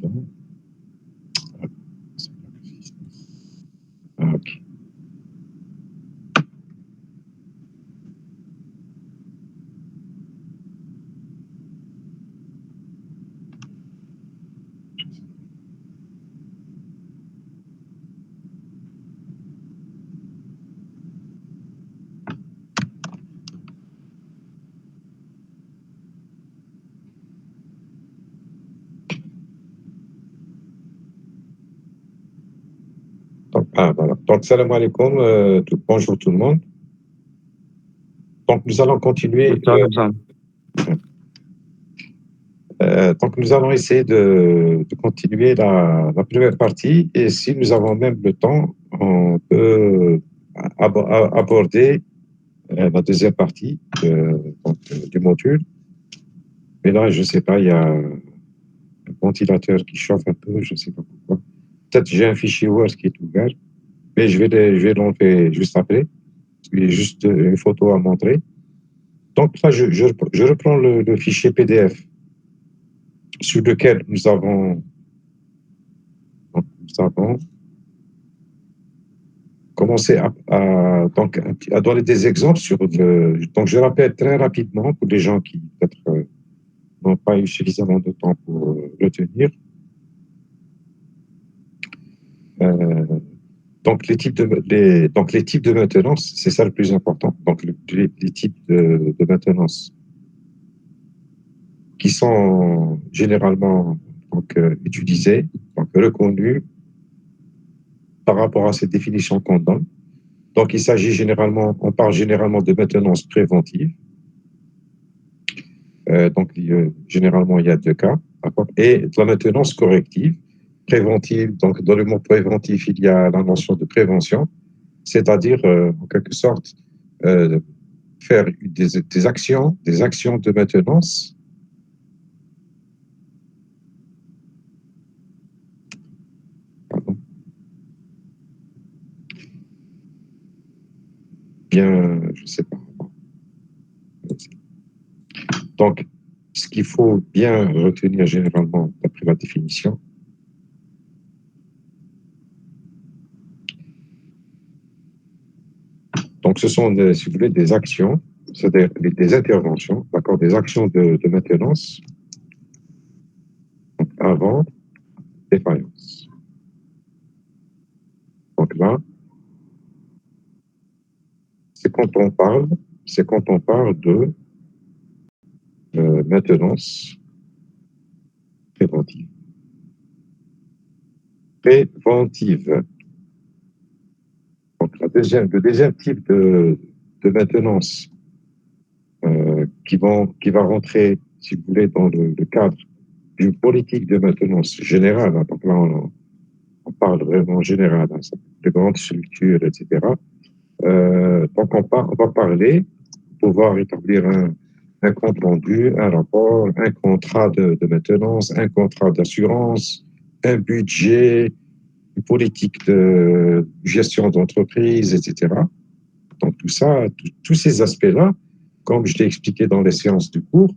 Ok. Voilà. Donc, salam alaikum, bonjour tout le monde. Donc, nous allons continuer. Donc, nous allons essayer de continuer la première partie. Et si nous avons même le temps, on peut aborder la deuxième partie du module. Mais là, je ne sais pas, il y a un ventilateur qui chauffe un peu, je ne sais pas pourquoi. Peut-être j'ai un fichier Word qui est ouvert, mais je vais l'enlever juste après. Il y a juste une photo à montrer. Donc là, je reprends le fichier PDF sur lequel nous avons commencé à donner des exemples sur donc je rappelle très rapidement pour les gens qui peut-être n'ont pas eu suffisamment de temps pour retenir. Donc les types de maintenance, c'est ça le plus important. Donc les types de maintenance qui sont généralement utilisés, donc reconnus par rapport à cette définition qu'on donne. Donc, on parle généralement de maintenance préventive. Généralement, il y a deux cas. Et de la maintenance corrective. Préventive, donc dans le mot préventif, il y a la notion de prévention, c'est-à-dire, en quelque sorte, faire des actions de maintenance bien, je ne sais pas. Donc, ce qu'il faut bien retenir généralement, d'après la définition, donc ce sont, si vous voulez, des actions, c'est-à-dire des interventions, d'accord, des actions de maintenance avant défaillance. Donc là, c'est quand on parle de maintenance préventive. Donc le deuxième type de maintenance qui va rentrer, si vous voulez, dans le cadre d'une politique de maintenance générale. Donc là, on parle vraiment général, de grandes structures, etc. Donc on va parler, pouvoir établir un compte rendu, un rapport, un contrat de maintenance, un contrat d'assurance, un budget, une politique de gestion d'entreprise, etc. Donc tout ça, tous ces aspects-là, comme je l'ai expliqué dans les séances du cours,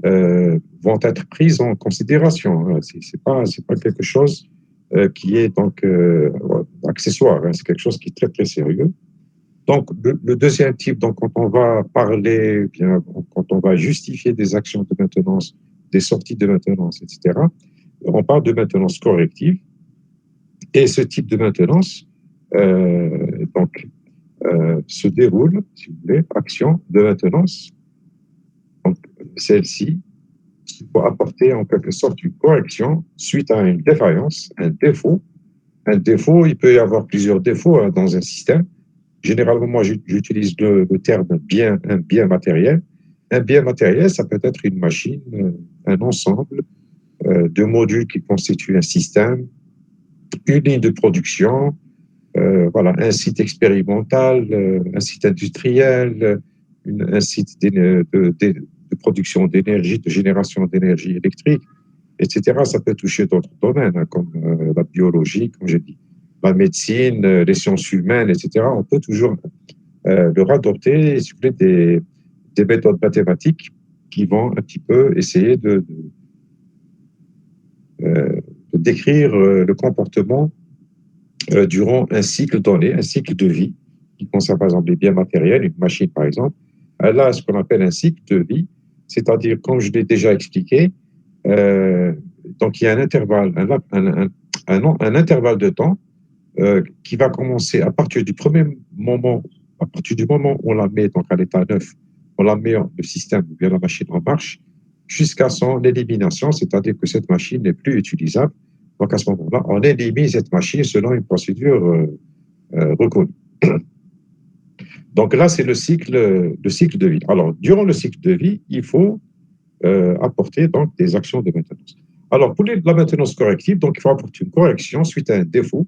vont être prises en considération. C'est pas quelque chose qui est donc accessoire. C'est quelque chose qui est très très sérieux. Donc le deuxième type, donc quand on va parler, bien quand on va justifier des actions de maintenance, des sorties de maintenance, etc. On parle de maintenance corrective. Et ce type de maintenance, se déroule, si vous voulez, action de maintenance. Donc, celle-ci, il faut apporter en quelque sorte une correction suite à une défaillance, un défaut. Un défaut, il peut y avoir plusieurs défauts dans un système. Généralement, moi, j'utilise le terme un bien matériel. Un bien matériel, ça peut être une machine, un ensemble de modules qui constituent un système, une ligne de production, voilà, un site expérimental, un site industriel, un site de production d'énergie, de génération d'énergie électrique, etc. Ça peut toucher d'autres domaines, comme la biologie, comme j'ai dit, la médecine, les sciences humaines, etc. On peut toujours leur adopter, si vous voulez, des méthodes mathématiques qui vont un petit peu essayer décrire le comportement durant un cycle donné, un cycle de vie, qui concerne par exemple les biens matériels, une machine par exemple. Elle a ce qu'on appelle un cycle de vie, c'est-à-dire, comme je l'ai déjà expliqué, euh, donc il y a un intervalle, un intervalle de temps qui va commencer à partir du premier moment, à partir du moment où on la met donc à l'état neuf, on la met le système ou bien la machine en marche, jusqu'à son élimination, c'est-à-dire que cette machine n'est plus utilisable. Donc à ce moment-là, on élimine cette machine selon une procédure reconnue. Donc là, c'est le cycle de vie. Alors, durant le cycle de vie, il faut apporter donc des actions de maintenance. Alors, pour la maintenance corrective, donc il faut apporter une correction suite à un défaut,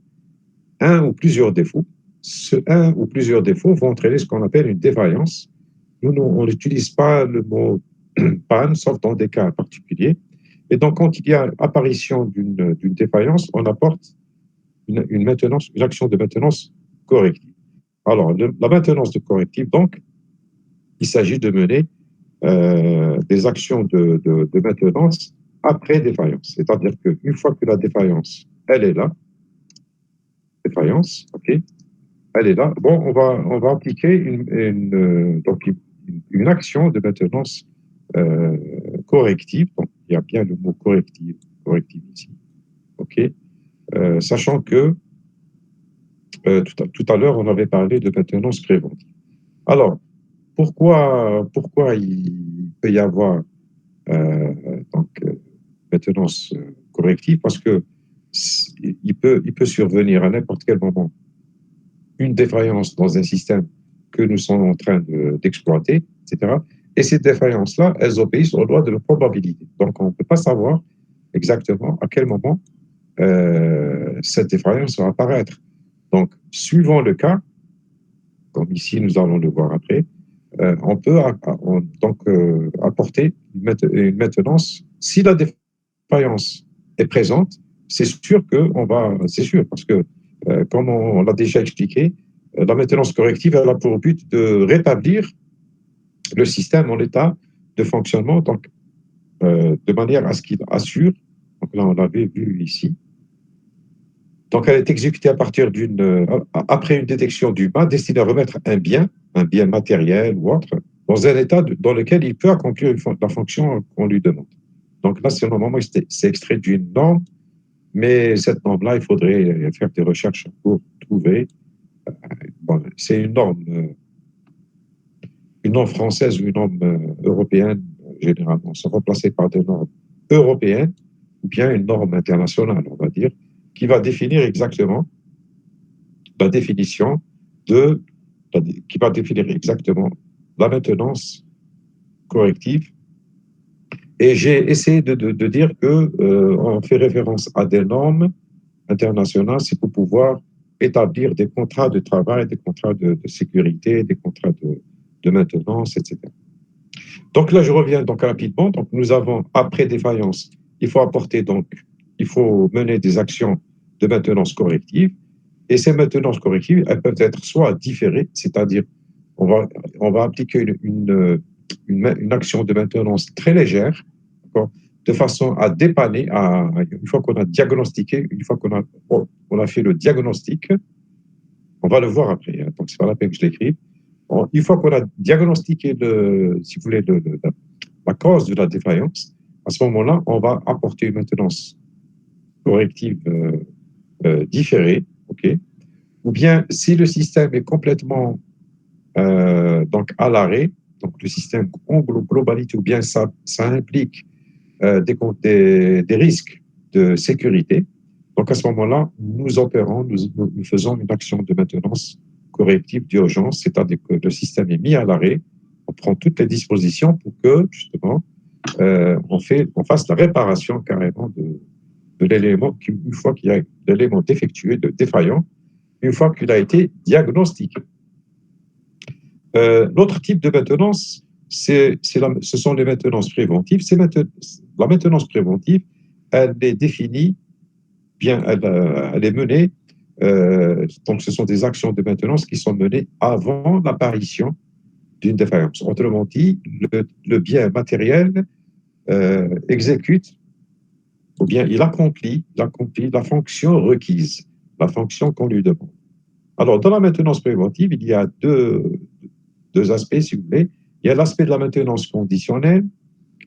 un ou plusieurs défauts. Ce un ou plusieurs défauts vont entraîner ce qu'on appelle une défaillance. Nous, on n'utilise pas le mot panne, sauf dans des cas particuliers. Et donc, quand il y a apparition d'une défaillance, on apporte une action de maintenance corrective. Alors, la maintenance de corrective, donc, il s'agit de mener des actions de maintenance après défaillance. C'est-à-dire qu'une fois que la défaillance, elle est là, défaillance, OK, elle est là, bon, on va appliquer donc une action de maintenance corrective. Donc, il y a bien le mot corrective ici, OK, sachant que tout à l'heure, on avait parlé de maintenance préventive. Alors, pourquoi il peut y avoir donc, maintenance corrective? Parce que il peut survenir à n'importe quel moment une défaillance dans un système que nous sommes en train d'exploiter, etc. Et ces défaillances-là, elles obéissent aux lois de la probabilité. Donc, on ne peut pas savoir exactement à quel moment cette défaillance va apparaître. Donc, suivant le cas, comme ici nous allons le voir après, on peut apporter une maintenance. Si la défaillance est présente, c'est sûr, parce que, comme on l'a déjà expliqué, la maintenance corrective elle a pour but de rétablir le système en état de fonctionnement, donc de manière à ce qu'il assure, donc là on l'avait vu ici, donc elle est exécutée à partir après une détection du bas destinée à remettre un bien matériel ou autre, dans un état dans lequel il peut accomplir la fonction qu'on lui demande. Donc là, c'est normalement c'est extrait d'une norme, mais cette norme-là, il faudrait faire des recherches pour trouver. Bon, c'est une norme française ou une norme européenne, généralement, sont remplacées par des normes européennes ou bien une norme internationale, on va dire, qui va définir exactement la définition qui va définir exactement la maintenance corrective. Et j'ai essayé de dire que on fait référence à des normes internationales, c'est pour pouvoir établir des contrats de travail, des contrats de sécurité, des contrats de maintenance, etc. Donc là, je reviens donc rapidement. Donc nous avons, après défaillance, il faut mener des actions de maintenance corrective. Et ces maintenances correctives, elles peuvent être soit différées, c'est-à-dire on va appliquer une action de maintenance très légère, de façon à dépanner, une fois qu'on a diagnostiqué, une fois on a fait le diagnostic, on va le voir après, hein, donc c'est pas la peine que je l'écrive. Une fois qu'on a diagnostiqué, si vous voulez, la cause de la défaillance, à ce moment-là, on va apporter une maintenance corrective différée, ok. Ou bien, si le système est complètement donc à l'arrêt, donc le système en globalité, ou bien ça implique des risques de sécurité. Donc à ce moment-là, nous faisons une action de maintenance corrective d'urgence, c'est-à-dire que le système est mis à l'arrêt, on prend toutes les dispositions pour que justement on fasse la réparation carrément de l'élément, une fois qu'il y a l'élément défectueux, défaillant, une fois qu'il a été diagnostiqué. L'autre type de maintenance, ce sont les maintenances préventives. La maintenance préventive, elle est définie, elle est menée, donc ce sont des actions de maintenance qui sont menées avant l'apparition d'une défaillance. Autrement dit, le bien matériel exécute ou bien il accomplit la fonction requise, la fonction qu'on lui demande. Alors, dans la maintenance préventive, il y a deux aspects, si vous voulez. Il y a l'aspect de la maintenance conditionnelle,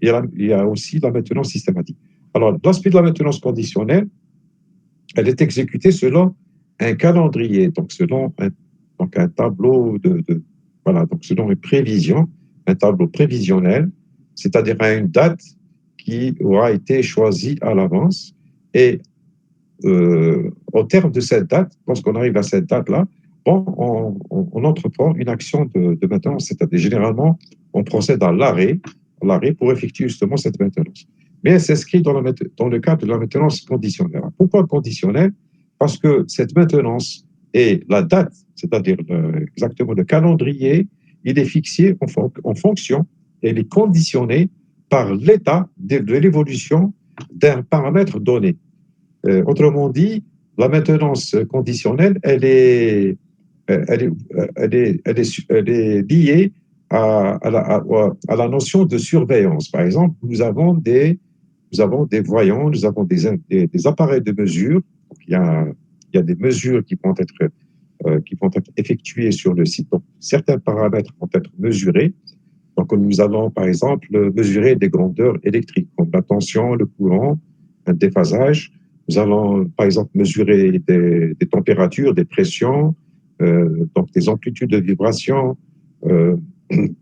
il y a aussi la maintenance systématique. Alors, l'aspect de la maintenance conditionnelle, elle est exécutée selon un calendrier, donc selon un tableau voilà, donc selon une prévision, un tableau prévisionnel, c'est-à-dire à une date qui aura été choisie à l'avance. Et au terme de cette date, lorsqu'on arrive à cette date-là, bon, on entreprend une action de maintenance, c'est-à-dire généralement, on procède à l'arrêt pour effectuer justement cette maintenance. Mais elle s'inscrit dans le cadre de la maintenance conditionnelle. Pourquoi conditionnelle? Parce que cette maintenance et la date, c'est-à-dire exactement le calendrier, il est fixé en fonction, et il est conditionné par l'état de l'évolution d'un paramètre donné. Autrement dit, la maintenance conditionnelle, elle est liée à la notion de surveillance. Par exemple, nous avons des voyants, nous avons des appareils de mesure. Donc, il y a des mesures qui vont être effectuées sur le site. Donc, certains paramètres vont être mesurés. Donc, nous allons, par exemple, mesurer des grandeurs électriques, comme la tension, le courant, un déphasage. Nous allons, par exemple, mesurer des températures, des pressions, donc des amplitudes de vibration, euh,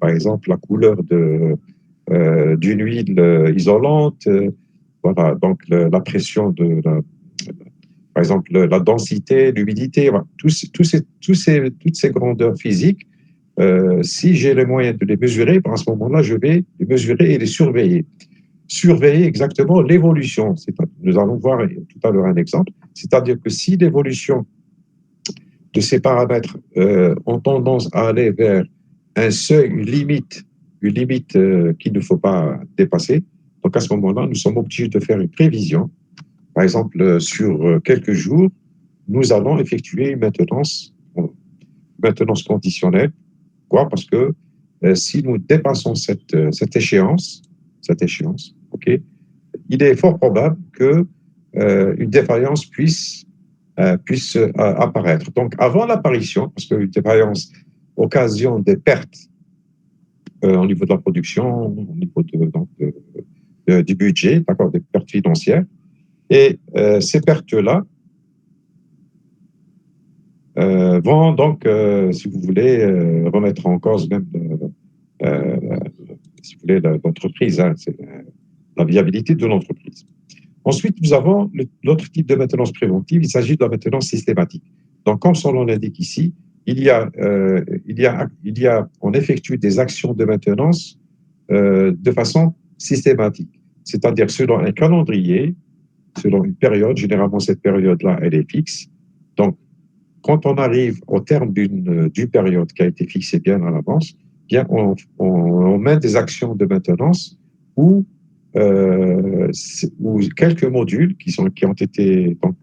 par exemple, la couleur d'une huile isolante, voilà, donc la pression par exemple, la densité, l'humidité, voilà, toutes ces grandeurs physiques. Si j'ai les moyens de les mesurer, à ce moment-là, je vais les mesurer et les surveiller. Surveiller exactement l'évolution. Nous allons voir tout à l'heure un exemple. C'est-à-dire que si l'évolution de ces paramètres ont tendance à aller vers un seuil, une limite qu'il ne faut pas dépasser, donc à ce moment-là, nous sommes obligés de faire une prévision. Par exemple, sur quelques jours, nous allons effectuer maintenance conditionnelle. Pourquoi? Parce que si nous dépassons cette échéance, ok, il est fort probable que une défaillance puisse apparaître. Donc, avant l'apparition, parce qu'une défaillance occasionne des pertes au niveau de la production, au niveau du budget, d'accord, des pertes financières, et ces pertes-là vont donc, si vous voulez, remettre en cause même si vous voulez, l'entreprise, hein, c'est la viabilité de l'entreprise. Ensuite, nous avons l'autre type de maintenance préventive, il s'agit de la maintenance systématique. Donc, comme son nom l'indique ici, on effectue des actions de maintenance de façon systématique, c'est-à-dire selon un calendrier, selon une période. Généralement, cette période-là, elle est fixe. Donc, quand on arrive au terme d'une période qui a été fixée bien à l'avance, bien on mène des actions de maintenance où quelques modules qui ont été donc,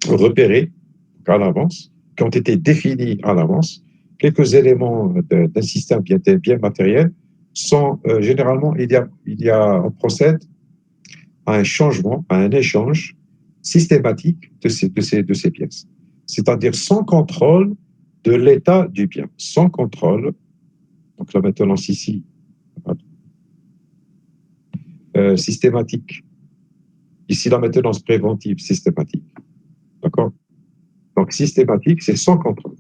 repérés à l'avance, qui ont été définis à l'avance, quelques éléments d'un système bien matériel sont généralement, on procède à un changement, à un échange systématique de ces pièces. C'est-à-dire sans contrôle de l'état du bien, sans contrôle. Donc la maintenance ici, systématique. Ici, la maintenance préventive systématique. D'accord? Donc systématique, c'est sans contrôle.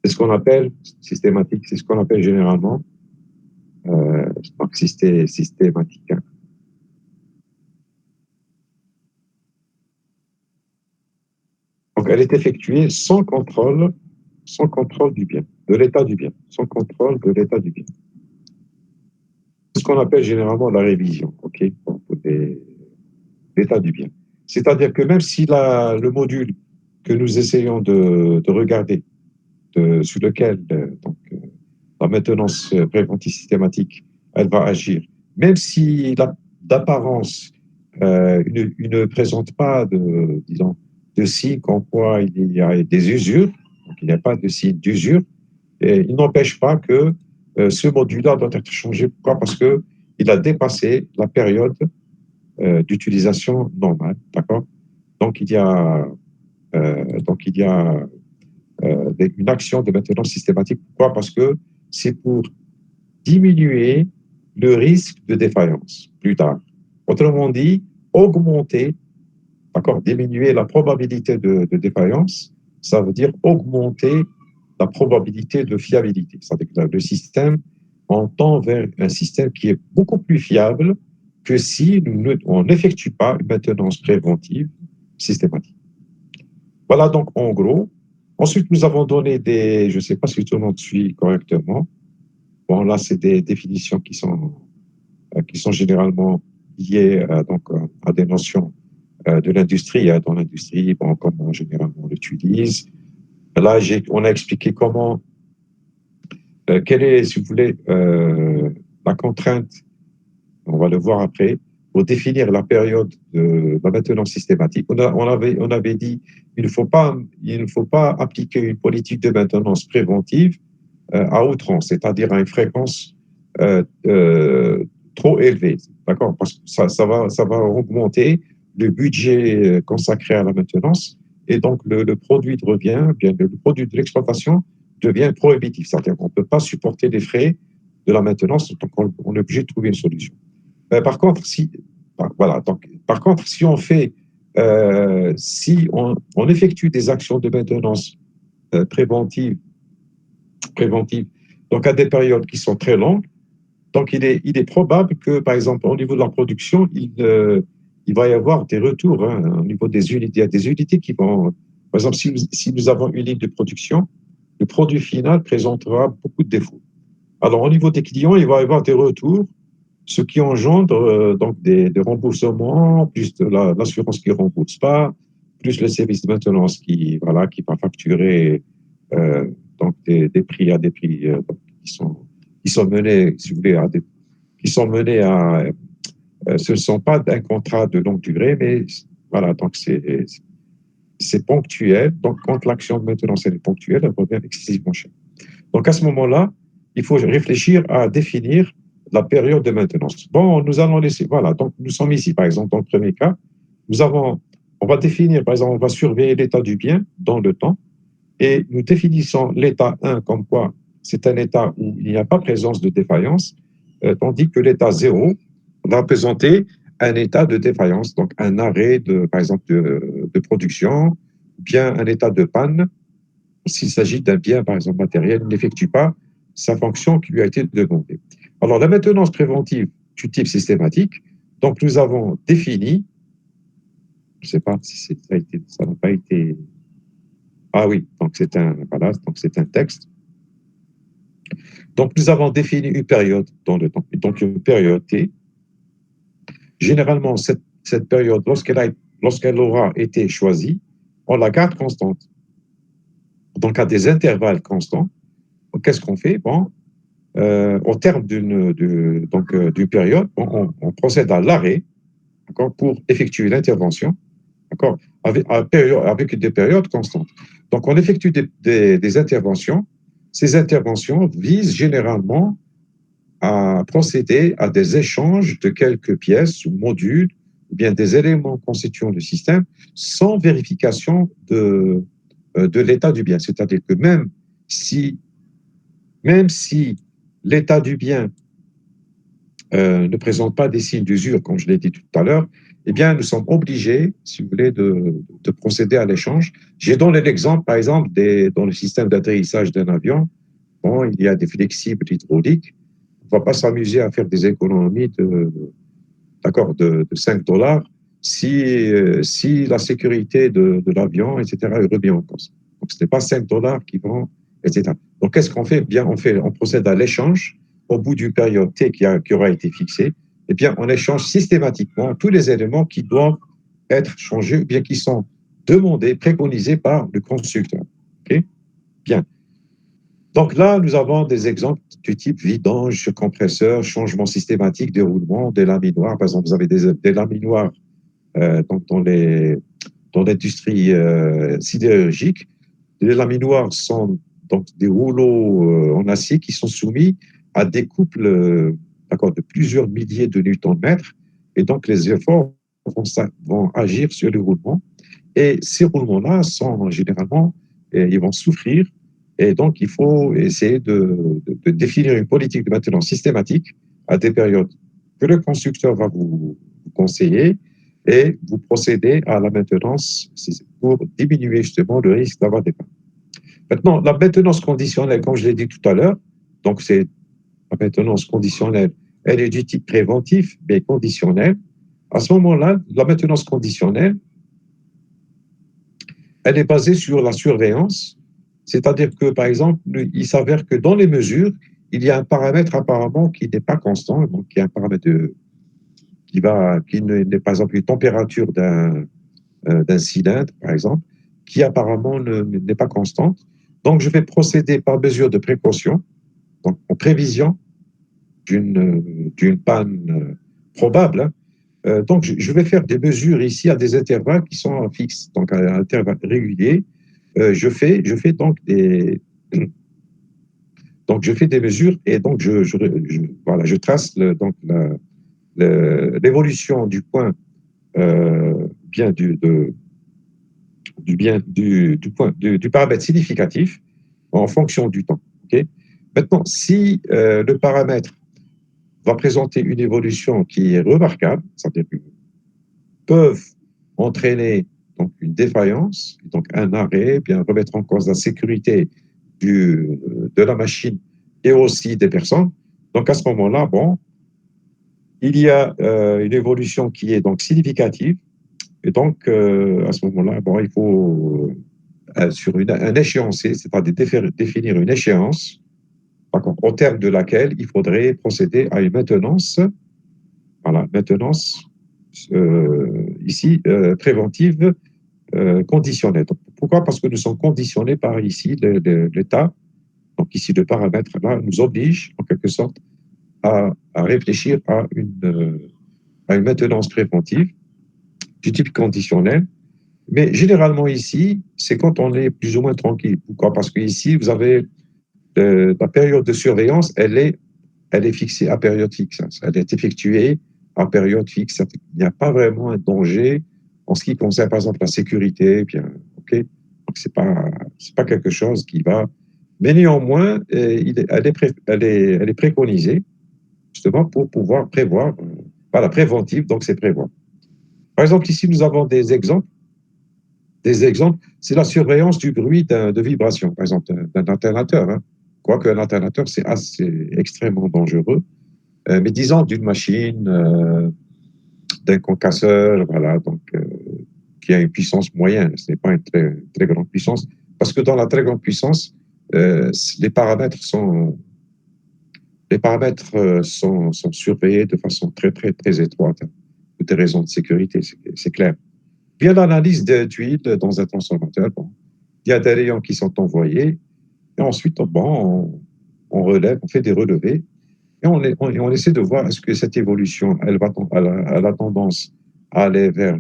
C'est ce qu'on appelle systématique, c'est ce qu'on appelle généralement donc systématique. Hein. Donc elle est effectuée sans contrôle du bien, de l'état du bien, sans contrôle de l'état du bien. C'est ce qu'on appelle généralement la révision, ok, donc, l'état du bien. C'est-à-dire que même si le module que nous essayons de regarder, sur lequel la maintenance préventive systématique, elle va agir, même si d'apparence, il ne présente pas disons, de signes comme quoi il y a des usures, donc il n'y a pas de signe d'usure, et il n'empêche pas que ce module-là doit être changé. Pourquoi? Parce que il a dépassé la période d'utilisation normale, d'accord? Donc, il y a une action de maintenance systématique. Pourquoi? Parce que c'est pour diminuer le risque de défaillance plus tard. Autrement dit, augmenter, d'accord, diminuer la probabilité de défaillance, ça veut dire augmenter la probabilité de fiabilité. C'est-à-dire que le système, on tend vers un système qui est beaucoup plus fiable que si on n'effectue pas une maintenance préventive systématique. Voilà donc en gros. Ensuite, nous avons donné des, je ne sais pas si tout le monde suit correctement. Bon, là, c'est des définitions qui sont généralement liées à des notions de l'industrie. Dans l'industrie, bon, comment généralement on l'utilise. Là, on a expliqué comment, quelle est, si vous voulez, la contrainte, on va le voir après, pour définir la période de la maintenance systématique. On avait dit il ne faut pas appliquer une politique de maintenance préventive à outrance, c'est-à-dire à une fréquence trop élevée, d'accord? Parce que ça va augmenter le budget consacré à la maintenance et donc le produit de revient, bien le produit de l'exploitation devient prohibitif, c'est-à-dire qu'on ne peut pas supporter les frais de la maintenance, donc on est obligé de trouver une solution. Par contre, par contre, si on fait, si on effectue des actions de maintenance préventive, donc à des périodes qui sont très longues, donc il est probable que, par exemple, au niveau de la production, il va y avoir des retours au niveau des unités. Il y a des unités qui vont, par exemple, si nous avons une ligne de production, le produit final présentera beaucoup de défauts. Alors, au niveau des clients, il va y avoir des retours, ce qui engendre donc des remboursements, plus de l'assurance qui ne rembourse pas, plus le service de maintenance qui va facturer donc des prix à des prix qui sont menés, si vous voulez, qui sont menés à. Ce ne sont pas un contrat de longue durée, mais voilà, donc c'est ponctuel. Donc, quand l'action de maintenance est ponctuelle, elle revient excessivement cher. Donc, à ce moment-là, il faut réfléchir à définir la période de maintenance. Bon, nous allons laisser, voilà, donc nous sommes ici, par exemple, dans le premier cas, on va définir, par exemple, on va surveiller l'état du bien dans le temps et nous définissons l'état 1 comme quoi c'est un état où il n'y a pas présence de défaillance, tandis que l'état 0 va présenter un état de défaillance, donc un arrêt, par exemple, de production, bien un état de panne, s'il s'agit d'un bien, par exemple, matériel, n'effectue pas sa fonction qui lui a été demandée. Alors, la maintenance préventive du type systématique, donc nous avons défini, je ne sais pas si ça n'a pas été. Ah oui, donc voilà, donc c'est un texte. Donc, nous avons défini une période dans le temps, donc une période T. Généralement, cette période, lorsqu'elle aura été choisie, on la garde constante. Donc, à des intervalles constants, qu'est-ce qu'on fait? Bon, au terme d'une période, on procède à l'arrêt pour effectuer l'intervention avec des périodes constantes. Donc, on effectue des interventions. Ces interventions visent généralement à procéder à des échanges de quelques pièces ou modules ou bien des éléments constituant le système sans vérification de l'état du bien. C'est-à-dire que même si l'état du bien ne présente pas des signes d'usure, comme je l'ai dit tout à l'heure, eh bien, nous sommes obligés, si vous voulez, de procéder à l'échange. J'ai donné l'exemple, par exemple, dans le système d'atterrissage d'un avion, bon, il y a des flexibles hydrauliques. On ne va pas s'amuser à faire des économies de 5 dollars si la sécurité de l'avion, etc., est remise en cause. Donc, ce n'est pas 5 dollars qui vont, etc. Donc, qu'est-ce qu'on fait? Bien, on procède à l'échange au bout d'une période T qui aura été fixée. Eh bien, on échange systématiquement tous les éléments qui doivent être changés ou bien qui sont demandés, préconisés par le constructeur. OK? Bien. Donc là, nous avons des exemples du type vidange, compresseur, changement systématique, déroulement, des laminoirs. Par exemple, vous avez des laminoirs dans l'industrie sidérurgique. Les laminoirs sont donc des rouleaux en acier qui sont soumis à des couples d'accord, de plusieurs milliers de newtons-mètres, et donc les efforts vont agir sur les roulements, et ces roulements-là sont généralement, ils vont souffrir, et donc il faut essayer de définir une politique de maintenance systématique à des périodes que le constructeur va vous conseiller, et vous procédez à la maintenance pour diminuer justement le risque d'avoir des pannes. Maintenant, la maintenance conditionnelle, comme je l'ai dit tout à l'heure, donc c'est la maintenance conditionnelle, elle est du type préventif, mais conditionnelle. À ce moment-là, la maintenance conditionnelle, elle est basée sur la surveillance, c'est-à-dire que, par exemple, il s'avère que dans les mesures, il y a un paramètre apparemment qui n'est pas constant, donc qui est un paramètre qui n'est, par exemple, une température d'un cylindre, par exemple, qui apparemment n'est pas constante. Donc, je vais procéder par mesure de précaution, donc en prévision d'une panne probable. Hein. Donc, je vais faire des mesures ici à des intervalles qui sont fixes, donc à intervalles réguliers. Je fais donc je fais des mesures, et donc voilà, je trace l'évolution du point bien du paramètre significatif en fonction du temps. Okay. Maintenant, si le paramètre va présenter une évolution qui est remarquable, c'est-à-dire qu'ils peuvent entraîner donc une défaillance, donc un arrêt, bien remettre en cause la sécurité de la machine et aussi des personnes. Donc à ce moment-là, bon, il y a une évolution qui est donc significative, et donc à ce moment-là, bon, il faut sur un échéancier, c'est-à-dire définir une échéance au terme de laquelle il faudrait procéder à une maintenance, voilà, maintenance ici préventive conditionnelle. Donc, pourquoi? Parce que nous sommes conditionnés par ici l'État. Donc ici, le paramètre là nous oblige en quelque sorte à réfléchir à une maintenance préventive du type conditionnel. Mais généralement ici, c'est quand on est plus ou moins tranquille. Pourquoi? Parce que ici, vous avez la période de surveillance, elle est fixée à période fixe. Elle est effectuée à période fixe. Il n'y a pas vraiment un danger en ce qui concerne, par exemple, la sécurité. Bien, ok. Donc c'est pas quelque chose qui va. Mais néanmoins, elle est préconisée justement pour pouvoir prévoir. Voilà, préventive. Donc c'est prévoir. Par exemple, ici nous avons des exemples. Des exemples, c'est la surveillance du bruit de vibration, par exemple, d'un alternateur. Hein. Quoique un alternateur, c'est extrêmement dangereux. Mais disons d'une machine, d'un concasseur, voilà, donc qui a une puissance moyenne. Ce n'est pas une très, très grande puissance. Parce que dans la très grande puissance, les paramètres sont surveillés de façon très, très, très étroite, hein, pour des raisons de sécurité, c'est clair. Bien l'analyse d'huile dans un transformateur, bon, il y a des rayons qui sont envoyés, et ensuite, bon, on relève, on fait des relevés, et on essaie de voir est-ce que cette évolution, elle a tendance à aller vers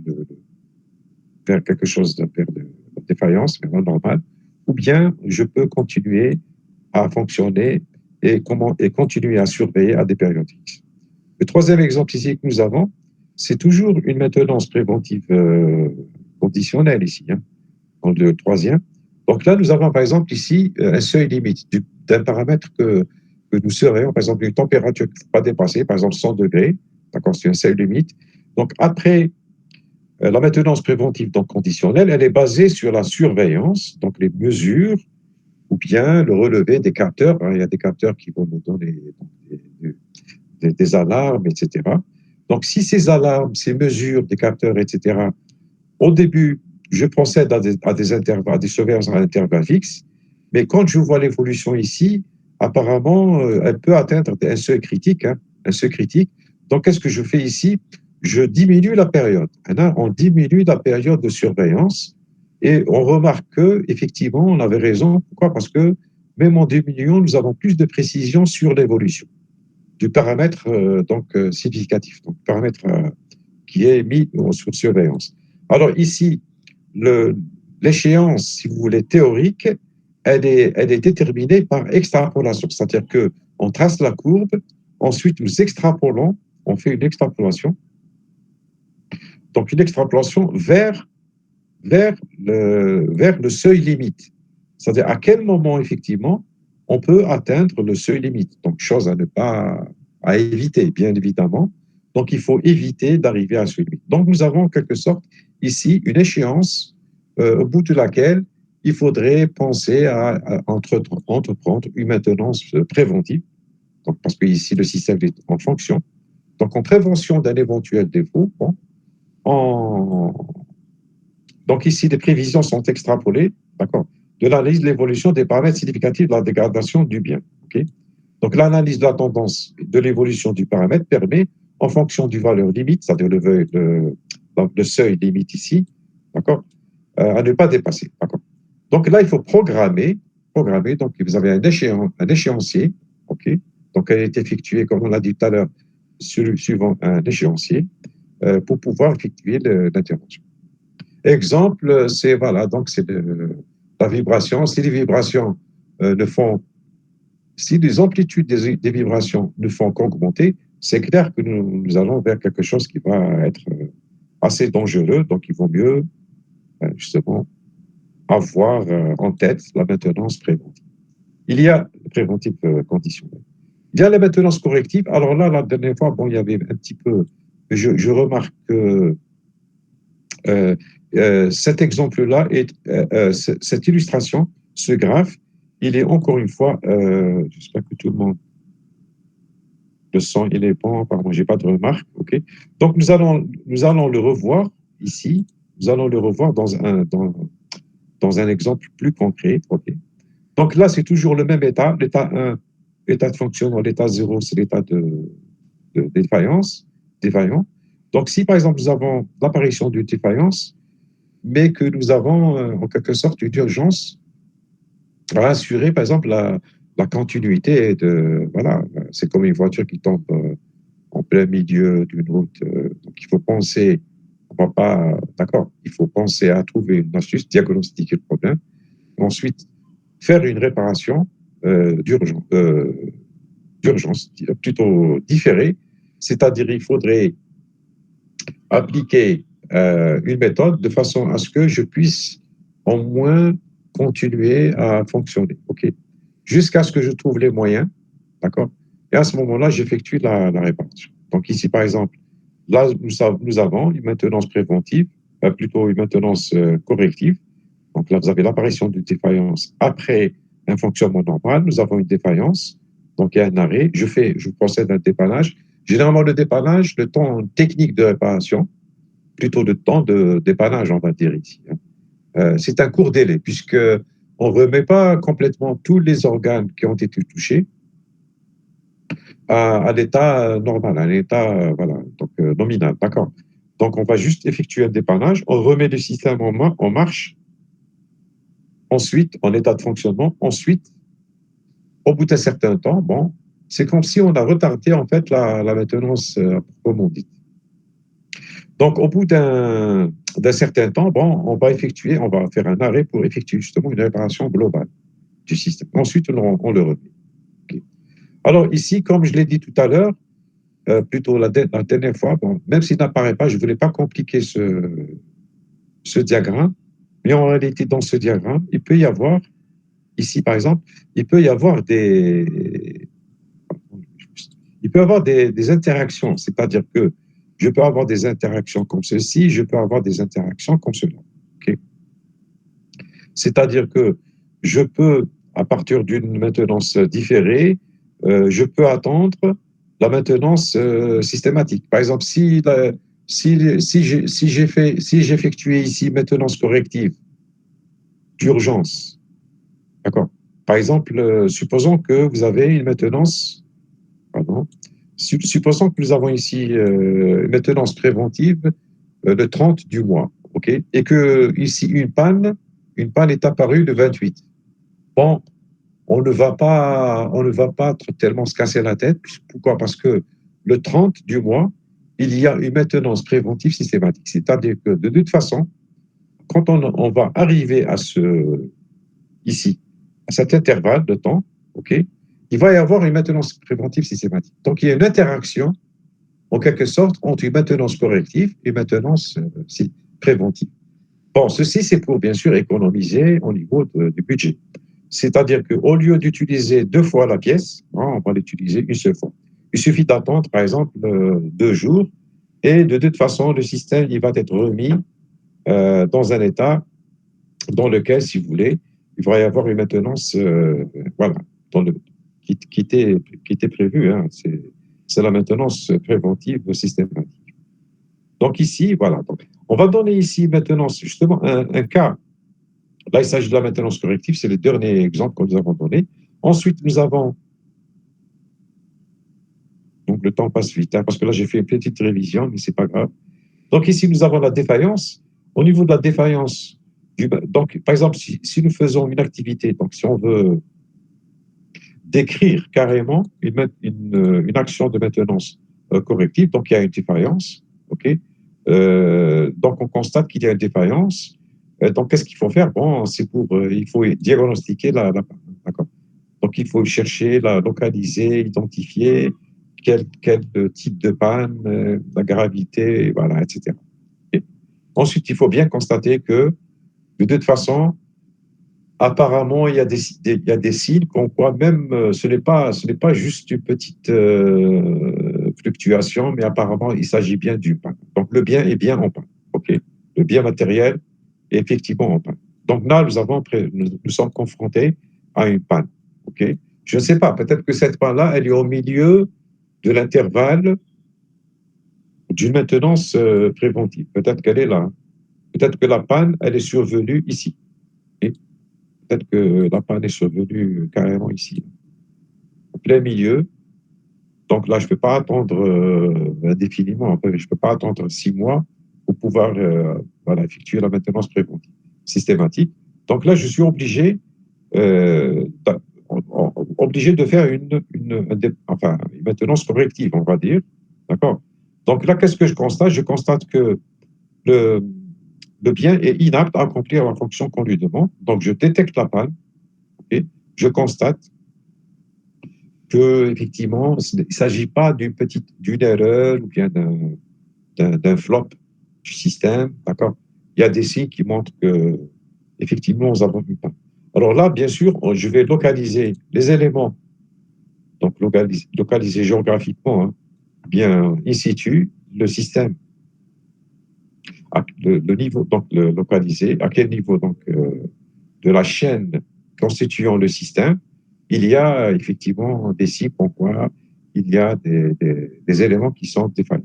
quelque chose vers de défaillance, mais normal, ou bien je peux continuer à fonctionner et continuer à surveiller à des périodes fixes. Le troisième exemple ici que nous avons, c'est toujours une maintenance préventive conditionnelle ici, hein, dans le troisième. Donc là, nous avons par exemple ici un seuil limite d'un paramètre que nous surveillons, par exemple une température qu'il ne faut pas dépasser, par exemple 100 degrés, d'accord, c'est un seuil limite. Donc après, la maintenance préventive donc conditionnelle, elle est basée sur la surveillance, donc les mesures, ou bien le relevé des capteurs. Hein, il y a des capteurs qui vont nous donner des alarmes, etc. Donc, si ces alarmes, ces mesures des capteurs, etc., au début, je procède à des surveillances à intervalles fixes, mais quand je vois l'évolution ici, apparemment, elle peut atteindre un seuil critique. Hein, un seuil critique. Donc, qu'est-ce que je fais ici? Je diminue la période. Hein, on diminue la période de surveillance et on remarque qu'effectivement, on avait raison. Pourquoi? Parce que même en diminuant, nous avons plus de précision sur l'évolution du paramètre significatif, donc paramètre qui est mis sur surveillance. Alors ici, l'échéance, si vous voulez, théorique, elle est déterminée par extrapolation, c'est-à-dire qu'on trace la courbe Ensuite, nous extrapolons, on fait une extrapolation. Donc, une extrapolation vers le seuil limite. C'est-à-dire à quel moment, effectivement, on peut atteindre le seuil limite. Donc, chose à éviter, bien évidemment. Donc, il faut éviter d'arriver à ce limite. Donc, nous avons en quelque sorte ici une échéance au bout de laquelle il faudrait penser à entreprendre une maintenance préventive. Donc, parce que ici, le système est en fonction. Donc, en prévention d'un éventuel défaut, bon, en, donc ici, les prévisions sont extrapolées, d'accord, de l'analyse de l'évolution des paramètres significatifs de la dégradation du bien. Okay. Donc l'analyse de la tendance de l'évolution du paramètre permet, en fonction du valeur limite, c'est-à-dire le seuil limite ici, d'accord, à ne pas dépasser. D'accord. Donc là, il faut programmer. Donc vous avez un échéancier, ok. Donc elle est effectuée, comme on l'a dit tout à l'heure, suivant un échéancier pour pouvoir effectuer l'intervention. Exemple, c'est voilà, donc c'est la vibration. Si les vibrations ne font, si les amplitudes des vibrations ne font qu'augmenter, c'est clair que nous allons vers quelque chose qui va être assez dangereux. Donc, il vaut mieux justement avoir en tête la maintenance préventive. Il y a préventive conditionnelle. Il y a la maintenance corrective. Alors là, la dernière fois, bon, il y avait un petit peu. Je remarque que cet exemple-là, cette illustration, ce graphe, il est encore une fois, j'espère que tout le monde le sent, il est bon, pardon, j'ai pas de remarque, ok. Donc nous allons le revoir ici, nous allons le revoir dans un exemple plus concret, ok. Donc là, c'est toujours le même état, l'état 1, état de fonctionnement, l'état 0, c'est l'état de défaillant. Donc si par exemple nous avons l'apparition d'une défaillance, mais que nous avons en quelque sorte une urgence à assurer, par exemple, la continuité de, voilà, c'est comme une voiture qui tombe en plein milieu d'une route. Donc, il faut penser, on va pas, d'accord, il faut penser à trouver une astuce, diagnostiquer le problème, ensuite faire une réparation d'urgence, plutôt différée, c'est-à-dire il faudrait appliquer une méthode de façon à ce que je puisse au moins continuer à fonctionner. OK. Jusqu'à ce que je trouve les moyens. D'accord. Et à ce moment-là, j'effectue la réparation. Donc ici, par exemple, là, nous avons une maintenance préventive, plutôt une maintenance corrective. Donc là, vous avez l'apparition d'une défaillance après un fonctionnement normal. Nous avons une défaillance. Donc il y a un arrêt. Je procède à un dépannage. Généralement, le dépannage, le temps technique de réparation, plutôt de temps de dépannage, on va dire ici. C'est un court délai, puisque on ne remet pas complètement tous les organes qui ont été touchés à l'état normal, à l'état voilà, donc, nominal. D'accord. Donc, on va juste effectuer un dépannage, on remet le système en marche, ensuite, en état de fonctionnement, ensuite, au bout d'un certain temps, bon, c'est comme si on a retardé en fait la maintenance proprement dite. Donc, au bout d'un certain temps, bon, on va faire un arrêt pour effectuer justement une réparation globale du système. Ensuite, on le remet. Okay. Alors ici, comme je l'ai dit tout à l'heure, plutôt la dernière fois, bon, même s'il n'apparaît pas, je ne voulais pas compliquer ce diagramme, mais en réalité, dans ce diagramme, il peut y avoir, ici par exemple, il peut y avoir des interactions, c'est-à-dire que je peux avoir des interactions comme ceci, je peux avoir des interactions comme cela. Okay. C'est-à-dire que je peux, à partir d'une maintenance différée, je peux attendre la maintenance systématique. Par exemple, si j'effectuais ici maintenance corrective d'urgence, d'accord. Par exemple, supposons que vous avez une maintenance, pardon, supposons que nous avons ici une maintenance préventive le 30 du mois, ok, et que ici une panne est apparue le 28. Bon, on ne va pas tellement se casser la tête. Pourquoi? Parce que le 30 du mois, il y a une maintenance préventive systématique. C'est-à-dire que de toute façon, quand on va arriver ici, à cet intervalle de temps, ok, il va y avoir une maintenance préventive systématique. Donc, il y a une interaction, en quelque sorte, entre une maintenance corrective et une maintenance préventive. Bon, ceci, c'est pour, bien sûr, économiser au niveau du budget. C'est-à-dire qu'au lieu d'utiliser 2 fois la pièce, on va l'utiliser une seule fois. Il suffit d'attendre, par exemple, 2 jours, et de toute façon, le système il va être remis dans un état dans lequel, si vous voulez, il va y avoir une maintenance voilà, dans le, qui était prévue. Hein, c'est la maintenance préventive systématique. Donc ici, voilà. Donc, on va donner ici maintenant justement un cas. Là, il s'agit de la maintenance corrective, c'est le dernier exemple que nous avons donné. Ensuite, nous avons, donc le temps passe vite, hein, parce que là, j'ai fait une petite révision, mais c'est pas grave. Donc ici, nous avons la défaillance. Au niveau de la défaillance, donc par exemple, si nous faisons une activité, donc si on veut décrire carrément une action de maintenance corrective, donc il y a une défaillance, ok. Donc on constate qu'il y a une défaillance. Donc qu'est-ce qu'il faut faire? Bon, c'est pour, il faut diagnostiquer la panne, d'accord. Donc il faut chercher, la localiser, identifier quel type de panne, la gravité, voilà, etc. Et ensuite, il faut bien constater que de toute façon, apparemment, il y a des signes qu'on croit même, ce n'est pas juste une petite fluctuation, mais apparemment, il s'agit bien d'une panne. Donc, le bien est bien en panne. OK? Le bien matériel est effectivement en panne. Donc là, nous sommes confrontés à une panne. OK? Je ne sais pas, peut-être que cette panne-là, elle est au milieu de l'intervalle d'une maintenance préventive. Peut-être qu'elle est là. Peut-être que la panne, elle est survenue ici. Et peut-être que la panne est survenue carrément ici, au plein milieu. Donc là, je ne peux pas attendre indéfiniment. Je ne peux pas attendre 6 mois pour pouvoir voilà, effectuer la maintenance préventive systématique. Donc là, je suis obligé, euh, obligé de faire enfin, une maintenance corrective, on va dire. D'accord. Donc là, qu'est-ce que je constate? Je constate que le, le bien est inapte à accomplir la fonction qu'on lui demande. Donc, je détecte la panne et je constate que effectivement, il ne s'agit pas d'une erreur ou bien d'un flop du système. D'accord. Il y a des signes qui montrent que effectivement, nous avons une panne. Alors là, bien sûr, je vais localiser les éléments, donc localiser géographiquement, hein, bien in situ, le système, le niveau, donc le localiser, à quel niveau donc de la chaîne constituant le système, il y a effectivement des signes comme quoi il y a des éléments qui sont défaillants.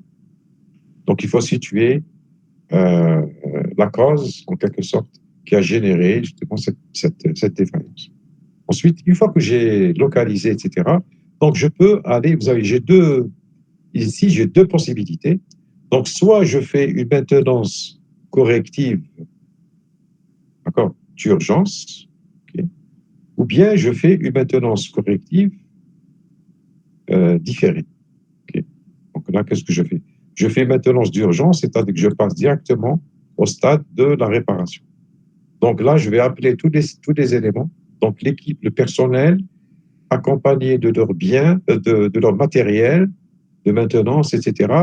Donc, il faut situer la cause, en quelque sorte, qui a généré justement cette défaillance. Ensuite, une fois que j'ai localisé, etc., donc je peux aller, vous savez, ici, j'ai deux possibilités. Donc, soit je fais une maintenance corrective, d'accord, d'urgence, okay, ou bien je fais une maintenance corrective différée. Okay. Donc là, qu'est-ce que je fais? Je fais maintenance d'urgence, c'est-à-dire que je passe directement au stade de la réparation. Donc là, je vais appeler tous les éléments, donc l'équipe, le personnel, accompagné de leurs biens, de leur matériel de maintenance, etc.,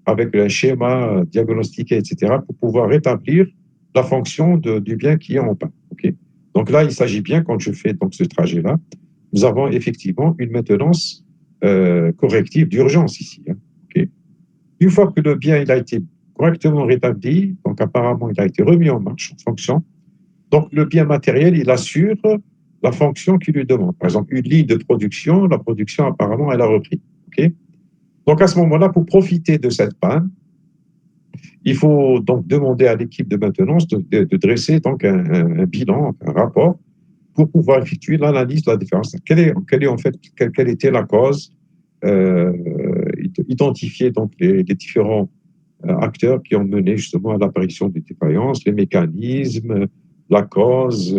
avec un schéma diagnostiqué, etc., pour pouvoir rétablir la fonction du bien qui est en panne. Okay. Donc là, il s'agit bien, quand je fais donc, ce trajet-là, nous avons effectivement une maintenance corrective d'urgence ici. Hein. Okay. Une fois que le bien il a été correctement rétabli, donc apparemment il a été remis en marche, en fonction, donc le bien matériel, il assure la fonction qu'il lui demande. Par exemple, une ligne de production, la production apparemment, elle a repris. Okay. Donc à ce moment-là, pour profiter de cette panne, il faut donc demander à l'équipe de maintenance de dresser donc un bilan, un rapport, pour pouvoir effectuer l'analyse de la différence. Quelle était la cause, euh, identifier donc les différents acteurs qui ont mené justement à l'apparition des défaillances, les mécanismes, la cause,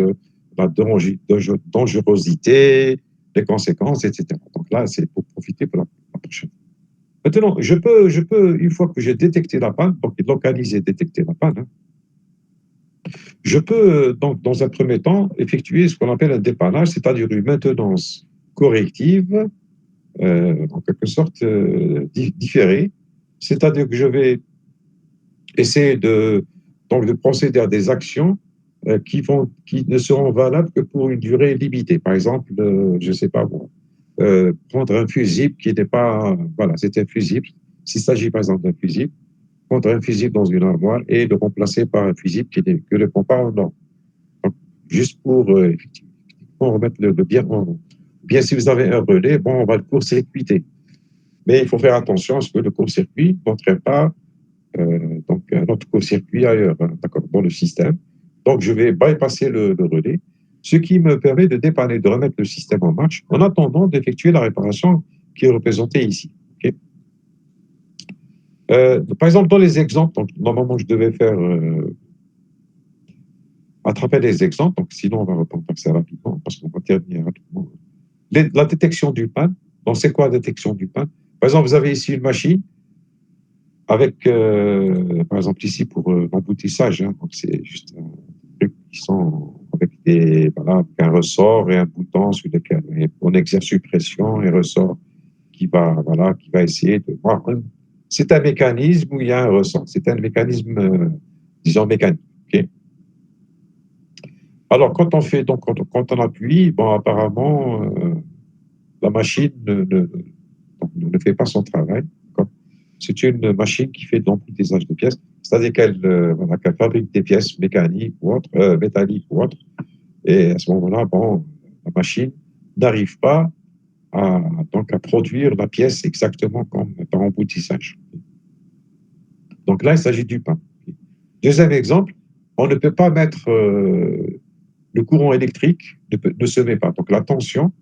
la dangerosité, les conséquences, etc. Donc là, c'est pour profiter pour la prochaine. Maintenant, je peux, une fois que j'ai détecté la panne, donc localiser, détecter la panne, hein, je peux, donc, dans un premier temps, effectuer ce qu'on appelle un dépannage, c'est-à-dire une maintenance corrective, en quelque sorte différée, c'est-à-dire que je vais essayer donc de procéder à des actions qui ne seront valables que pour une durée limitée. Par exemple, je ne sais pas, bon, prendre un fusible qui n'est pas, voilà, c'est un fusible. S'il s'agit par exemple d'un fusible, prendre un fusible dans une armoire et le remplacer par un fusible que ne prend pas en ordre. Donc, juste pour effectivement remettre le bien en ordre. Bien, si vous avez un relais, bon, on va le court-circuiter. Mais il faut faire attention à ce que le court-circuit n'entraîne pas donc un autre court-circuit ailleurs, hein, d'accord, dans le système. Donc, je vais bypasser le relais, ce qui me permet de dépanner, de remettre le système en marche en attendant d'effectuer la réparation qui est représentée ici. Okay. Par exemple, dans les exemples, donc, normalement, je devais faire à travers les exemples, donc sinon, on va répondre assez rapidement parce qu'on va terminer rapidement. La détection du panne, donc c'est quoi la détection du panne? Par exemple, vous avez ici une machine avec, par exemple, ici pour l'emboutissage, hein, donc c'est juste un truc qui sont avec voilà, avec un ressort et un bouton sur lequel on exerce une pression et un ressort voilà, qui va essayer de voir. C'est un mécanisme où il y a un ressort. C'est un mécanisme, disons, mécanique. Okay. Alors, quand on fait, donc, quand on appuie, bon, apparemment, la machine ne fait pas son travail. C'est une machine qui fait donc l'utilisage de pièces, c'est-à-dire voilà, qu'elle fabrique des pièces mécaniques ou autres, métalliques ou autres. Et à ce moment-là, bon, la machine n'arrive pas donc à produire la pièce exactement comme par emboutissage. Donc là, il s'agit du pain. Deuxième exemple, on ne peut pas mettre le courant électrique ne se met pas. Donc la tension,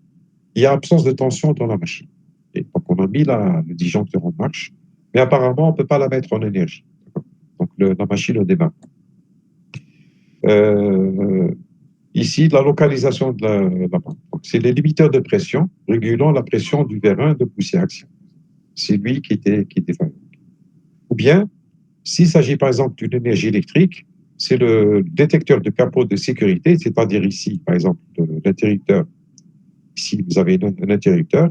il y a absence de tension dans la machine. Et donc on a mis le disjoncteur en marche, mais apparemment on ne peut pas la mettre en énergie. Donc la machine ne démarre pas. Ici, la localisation de la pompe. C'est les limiteurs de pression régulant la pression du vérin de poussée à action. C'est lui qui était fabriqué. Ou bien, s'il s'agit par exemple d'une énergie électrique, c'est le détecteur de capot de sécurité, c'est-à-dire ici, par exemple, l'interrupteur. Ici, vous avez un interrupteur.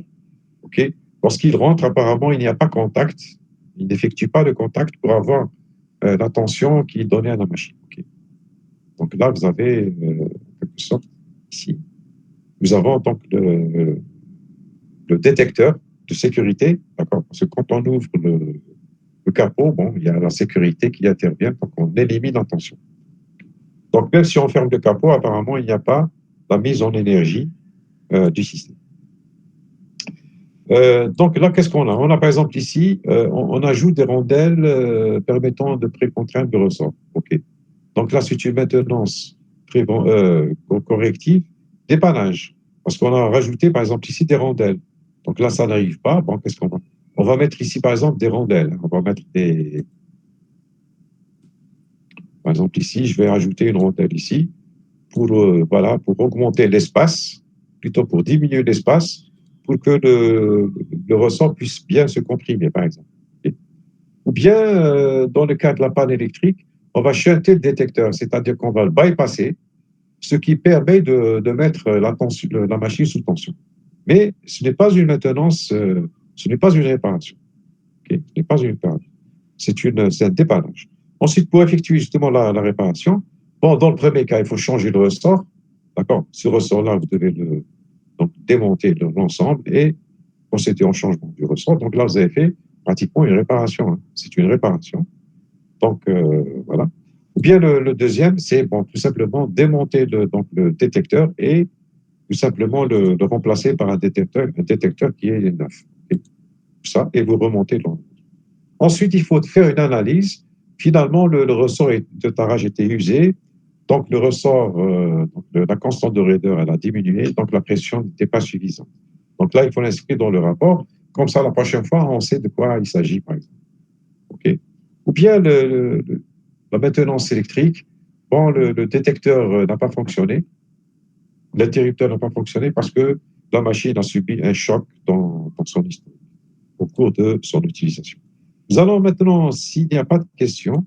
Okay. Lorsqu'il rentre, apparemment, il n'y a pas contact. Il n'effectue pas de contact pour avoir la tension qu'il donnait à la machine. Okay. Donc là, vous avez, en quelque sorte, ici, nous avons donc le détecteur de sécurité, d'accord? Parce que quand on ouvre le capot, bon, il y a la sécurité qui intervient pour qu'on élimine la tension. Donc, même si on ferme le capot, apparemment, il n'y a pas la mise en énergie du système. Donc là, qu'est-ce qu'on a? On a par exemple ici, on ajoute des rondelles permettant de précontraindre le ressort. Okay. Donc là, c'est une maintenance corrective, dépannage. Parce qu'on a rajouté par exemple ici des rondelles. Donc là, ça n'arrive pas. Bon, qu'est-ce qu'on va? On va mettre ici par exemple des rondelles. On va mettre des. Par exemple ici, je vais rajouter une rondelle ici pour, voilà, pour augmenter l'espace, plutôt pour diminuer l'espace, pour que le ressort puisse bien se comprimer, par exemple. Ou bien, dans le cas de la panne électrique, on va shunter le détecteur, c'est-à-dire qu'on va le bypasser, ce qui permet de mettre la machine sous tension. Mais ce n'est pas une maintenance, ce n'est pas une réparation. Okay, ce n'est pas une réparation. C'est un dépannage. Ensuite, pour effectuer justement la réparation, bon, dans le premier cas, il faut changer le ressort. D'accord. Ce ressort-là, vous devez donc démonter l'ensemble et procéder au changement du ressort. Donc là, vous avez fait pratiquement une réparation. Hein. C'est une réparation. Donc voilà. Ou bien le deuxième, c'est bon, tout simplement démonter donc, le détecteur et tout simplement le remplacer par un détecteur qui est neuf. Et tout ça, et vous remontez l'onde. Ensuite, il faut faire une analyse. Finalement, le ressort de tarage était usé. Donc, le ressort, donc la constante de raideur, elle a diminué. Donc, la pression n'était pas suffisante. Donc là, il faut l'inscrire dans le rapport. Comme ça, la prochaine fois, on sait de quoi il s'agit, par exemple. OK. Ou bien la maintenance électrique. Bon, le détecteur n'a pas fonctionné. L'interrupteur n'a pas fonctionné parce que la machine a subi un choc dans son histoire au cours de son utilisation. Nous allons maintenant, s'il n'y a pas de questions,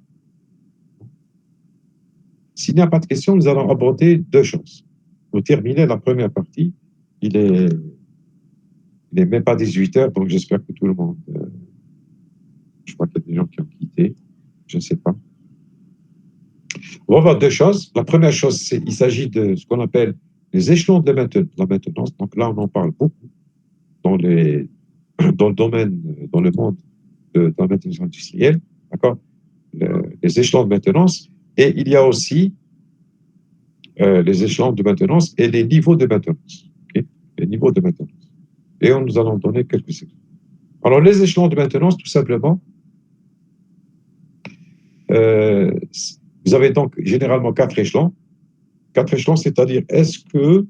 nous allons aborder deux choses. Pour terminer la première partie, il est Il n'est même pas 18 heures, donc j'espère que tout le monde... je crois qu'il y a des gens qui ont quitté. Je ne sais pas. On va voir deux choses. La première chose, il s'agit de ce qu'on appelle les échelons de la maintenance. Donc là, on en parle beaucoup dans, dans le domaine, dans le monde de la maintenance industrielle. D'accord, les échelons de maintenance. Et il y a aussi les échelons de maintenance et les niveaux de maintenance. Okay, les niveaux de maintenance. Et nous allons donner quelques exemples. Alors, les échelons de maintenance, tout simplement, vous avez donc généralement quatre échelons. Quatre échelons, c'est-à-dire est-ce que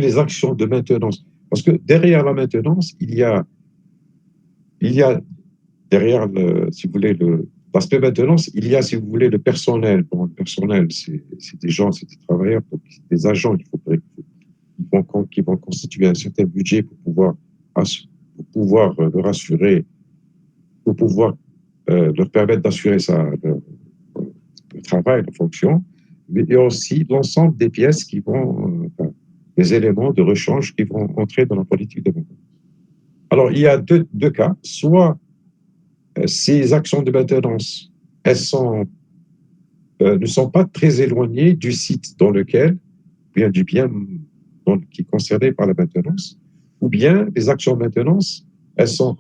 les actions de maintenance, parce que derrière la maintenance, il y a derrière, si vous voulez, l'aspect maintenance, il y a, si vous voulez, le personnel. Bon, le personnel, c'est des gens, c'est des travailleurs, des agents qui vont constituer un certain budget pour pouvoir leur assurer, pour pouvoir leur permettre d'assurer le travail, la fonction, mais il y a aussi l'ensemble des pièces qui vont, des éléments de rechange qui vont entrer dans la politique de maintenance. Alors, il y a deux cas. Soit ces actions de maintenance, elles ne sont pas très éloignées du site dans lequel, bien du bien qui est concerné par la maintenance, ou bien les actions de maintenance, elles sont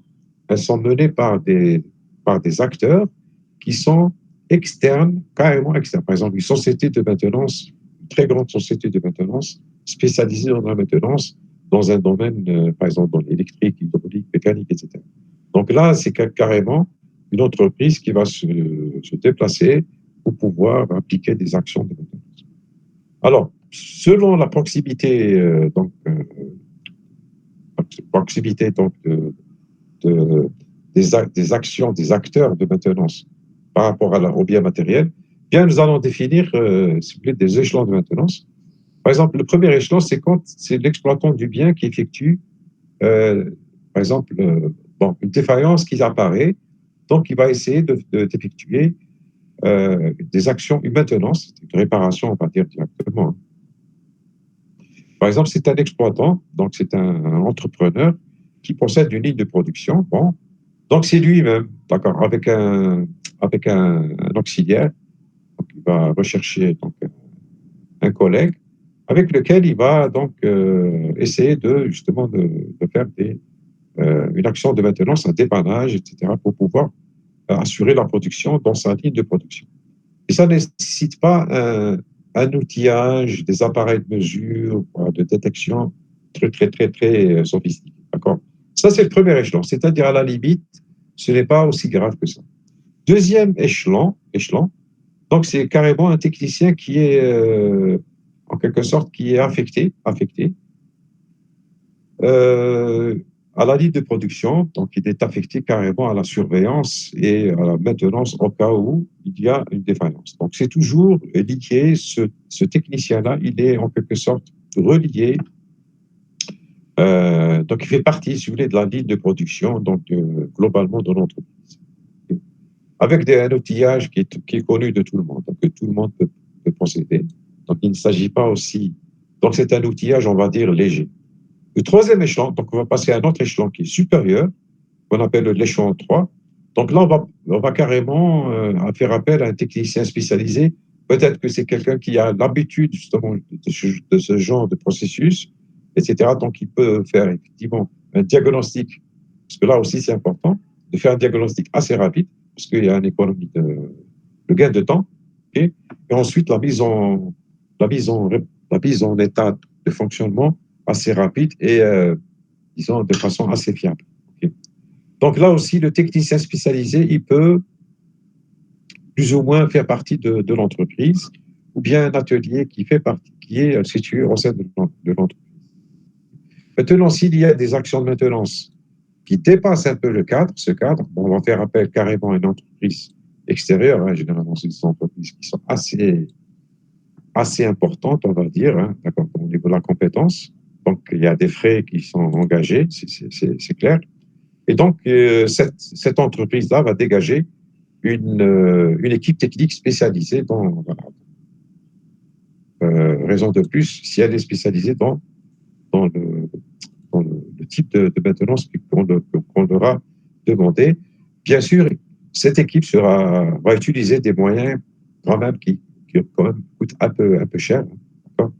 menées par des acteurs qui sont externes, carrément externes. Par exemple, une société de maintenance, une très grande société de maintenance spécialisée dans la maintenance dans un domaine, par exemple, dans l'électrique, hydraulique, mécanique, etc. Donc là, c'est carrément une entreprise qui va se déplacer pour pouvoir appliquer des actions de maintenance. Alors, selon la proximité, des actions des acteurs de maintenance par rapport au bien matériel, bien nous allons définir si vous voulez, des échelons de maintenance. Par exemple, le premier échelon, c'est quand c'est l'exploitant du bien qui effectue, par exemple, une défaillance qui apparaît, donc il va essayer d'effectuer des actions, une maintenance, une réparation, on va dire directement. Par exemple, c'est un exploitant, donc c'est un entrepreneur qui possède une ligne de production. Bon, donc c'est lui-même, d'accord, avec un auxiliaire. Donc, il va rechercher donc, un collègue avec lequel il va donc essayer justement de faire une action de maintenance, un dépannage, etc., pour pouvoir assurer la production dans sa ligne de production. Et ça ne nécessite pas un outillage, des appareils de mesure, de détection très, très, très, très sophistiqués. D'accord? Ça, c'est le premier échelon. C'est-à-dire, à la limite, ce n'est pas aussi grave que ça. Deuxième échelon, donc c'est carrément un technicien qui est, en quelque sorte, qui est affecté à la ligne de production, donc il est affecté carrément à la surveillance et à la maintenance au cas où il y a une défaillance. Donc c'est toujours lié, ce technicien-là, il est en quelque sorte relié, donc il fait partie, si vous voulez, de la ligne de production, donc globalement de l'entreprise. Avec un outillage qui est connu de tout le monde, donc que tout le monde peut posséder. Donc il ne s'agit pas aussi... Donc c'est un outillage, on va dire, léger. Le troisième échelon, donc on va passer à un autre échelon qui est supérieur, qu'on appelle l'échelon 3. Donc là, on va carrément faire appel à un technicien spécialisé. Peut-être que c'est quelqu'un qui a l'habitude justement de ce genre de processus, etc. Donc il peut faire effectivement un diagnostic, parce que là aussi c'est important, de faire un diagnostic assez rapide, parce qu'il y a une économie de gain de temps. Okay, et ensuite la mise en état de fonctionnement assez rapide et, disons, de façon assez fiable. Okay. Donc là aussi, le technicien spécialisé, il peut plus ou moins faire partie de l'entreprise, ou bien un atelier qui est situé au sein de l'entreprise. Maintenant, s'il y a des actions de maintenance qui dépassent un peu ce cadre, on va faire appel carrément à une entreprise extérieure. Hein, généralement, c'est des entreprises qui sont assez importantes, on va dire, hein, au niveau de la compétence. Donc, il y a des frais qui sont engagés, c'est clair. Et donc, cette entreprise-là va dégager une équipe technique spécialisée dans... Voilà. Raison de plus, si elle est spécialisée dans le le type de maintenance qu'on leur a demandé. Bien sûr, cette équipe va utiliser des moyens quand même qui quand même coûtent un peu cher. D'accord.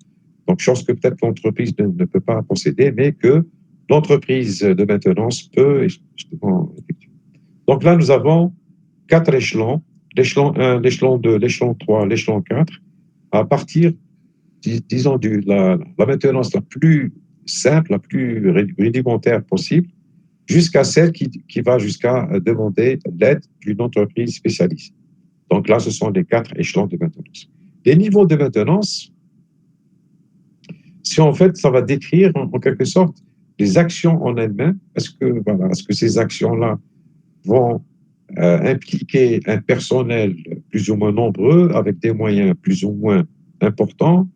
Donc, chose que peut-être l'entreprise ne peut pas posséder, mais que l'entreprise de maintenance peut justement effectuer. Donc là, nous avons 4 échelons, l'échelon 1, l'échelon 2, l'échelon 3, l'échelon 4, à partir, disons, de la maintenance la plus simple, la plus rudimentaire possible, jusqu'à celle qui va jusqu'à demander l'aide d'une entreprise spécialiste. Donc là, ce sont les 4 échelons de maintenance. Les niveaux de maintenance, si en fait, ça va décrire en quelque sorte les actions en elles-mêmes. Est-ce que ces actions-là vont impliquer un personnel plus ou moins nombreux, avec des moyens plus ou moins importants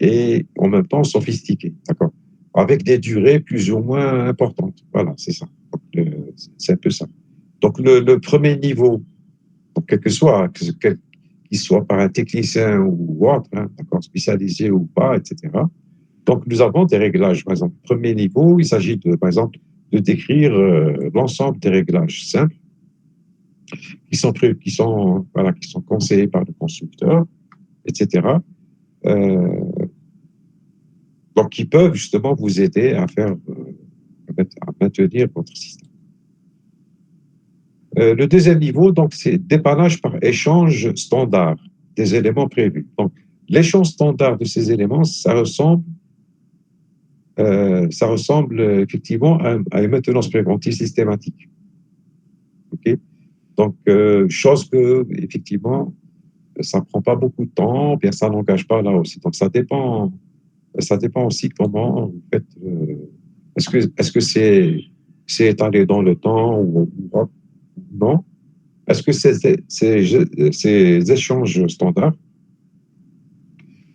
et en même temps sophistiqués, d'accord, avec des durées plus ou moins importantes. Voilà, c'est ça. C'est un peu ça. Donc le premier niveau, quel que soit, qu'il soit par un technicien ou autre, hein, d'accord, spécialisé ou pas, etc. Donc nous avons des réglages. Par exemple, premier niveau, il s'agit par exemple, de décrire l'ensemble des réglages simples qui sont conseillés par le constructeur, etc. Euh, donc, qui peuvent justement vous aider à maintenir votre système. Le deuxième niveau, donc, c'est dépannage par échange standard des éléments prévus. Donc, l'échange standard de ces éléments, ça ressemble effectivement à une maintenance préventive systématique. Okay. Donc, chose que effectivement, ça ne prend pas beaucoup de temps, bien ça n'engage pas là aussi. Donc, ça dépend aussi comment vous faites. Est-ce que c'est étalé dans le temps ou non? Est-ce que ces échanges standards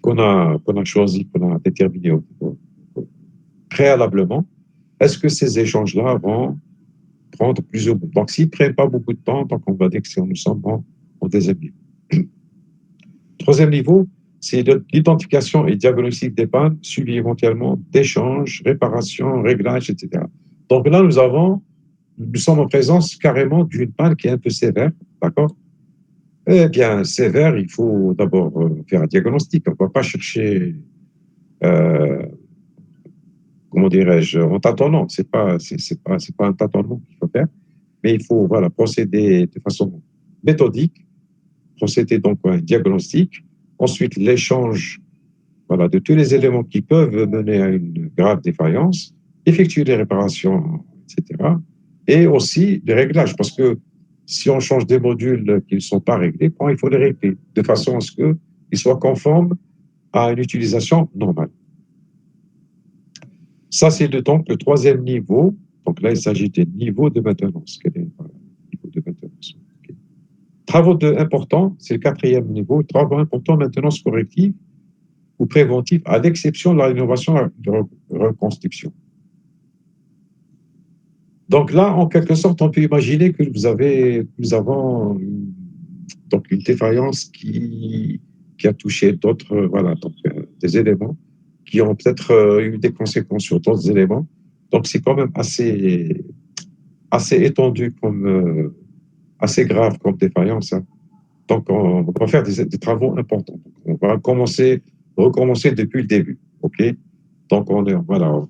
qu'on a choisis, qu'on a déterminés préalablement, est-ce que ces échanges-là vont prendre plus ou moins? Donc, s'ils ne prennent pas beaucoup de temps, donc on va dire que nous sommes en deuxième niveau. Troisième niveau, c'est l'identification et diagnostic des pannes, suivi éventuellement d'échanges, réparations, réglages, etc. Donc là, nous sommes en présence carrément d'une panne qui est un peu sévère, d'accord? Eh bien, sévère, il faut d'abord faire un diagnostic. On ne va pas chercher, euh, comment dirais-je, en tâtonnant. C'est pas un tâtonnement qu'il faut faire, mais il faut voilà, procéder de façon méthodique, procéder donc à un diagnostic, ensuite l'échange voilà, de tous les éléments qui peuvent mener à une grave défaillance, effectuer les réparations, etc. Et aussi les réglages, parce que si on change des modules qui ne sont pas réglés, il faut les régler de façon à ce qu'ils soient conformes à une utilisation normale. Ça, c'est donc le troisième niveau. Donc là, il s'agit des niveaux de maintenance. Quel est le niveau de maintenance? Okay. Travaux importants, c'est le quatrième niveau. Travaux importants, maintenance corrective ou préventive, à l'exception de la rénovation de reconstruction. Donc là, en quelque sorte, on peut imaginer que nous avons donc une défaillance qui a touché d'autres, voilà, donc, des éléments qui ont peut-être eu des conséquences sur d'autres éléments. Donc c'est quand même assez étendu, assez grave comme défaillance. Hein. Donc on va faire des travaux importants. On va recommencer depuis le début. Ok. Donc voilà,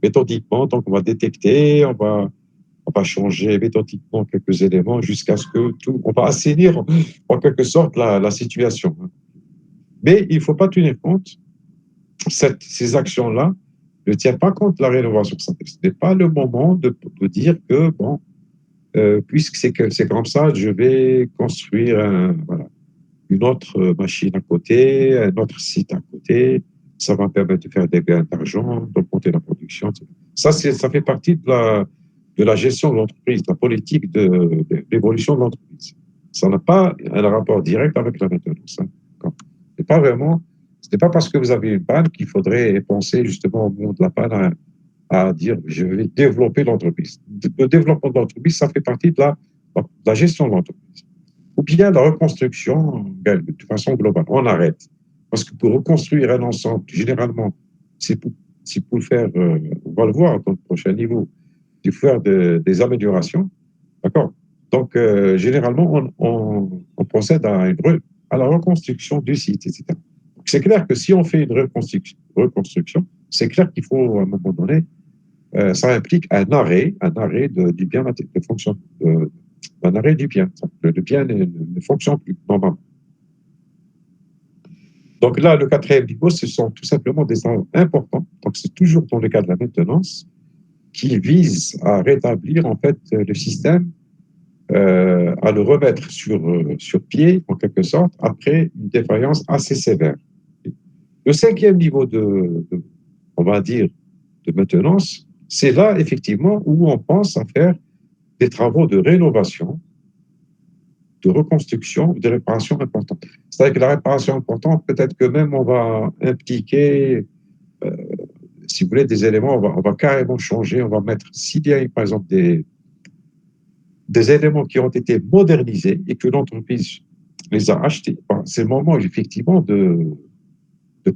méthodiquement, donc on va détecter, on va changer méthodiquement quelques éléments jusqu'à ce que on va assainir en quelque sorte la situation. Mais il ne faut pas tenir compte, ces actions-là ne tiennent pas compte de la rénovation. Ce n'est pas le moment de dire que, bon, puisque c'est comme ça, je vais construire une autre machine à côté, un autre site à côté. Ça va me permettre de faire des gains d'argent, d'augmenter la production. Ça fait partie de la gestion de l'entreprise, de la politique de l'évolution de l'entreprise. Ça n'a pas un rapport direct avec la maintenance. Hein. C'est pas vraiment, ce n'est pas parce que vous avez une panne qu'il faudrait penser justement au moment de la panne à dire je vais développer l'entreprise. Le développement de l'entreprise, ça fait partie de la gestion de l'entreprise. Ou bien la reconstruction de façon globale. On arrête. Parce que pour reconstruire un ensemble, généralement, c'est s'il faut faire, on va le voir dans le prochain niveau, il faut faire des améliorations, d'accord? Donc, généralement, on procède à la reconstruction du site, etc. Donc, c'est clair que si on fait une reconstruction, c'est clair qu'il faut, à un moment donné, ça implique un arrêt du bien, de fonction, un arrêt du bien. Le bien ne fonctionne plus normalement. Donc là, le quatrième niveau, ce sont tout simplement des travaux importants. Donc c'est toujours dans le cas de la maintenance qui vise à rétablir en fait le système, à le remettre sur pied en quelque sorte après une défaillance assez sévère. Le cinquième niveau on va dire, de maintenance, c'est là effectivement où on pense à faire des travaux de rénovation, de reconstruction, de réparation importante. C'est-à-dire que la réparation importante, peut-être que même on va impliquer, euh, si vous voulez, des éléments, on va carrément changer, on va mettre, s'il y a par exemple des éléments qui ont été modernisés et que l'entreprise les a achetés, c'est le moment effectivement de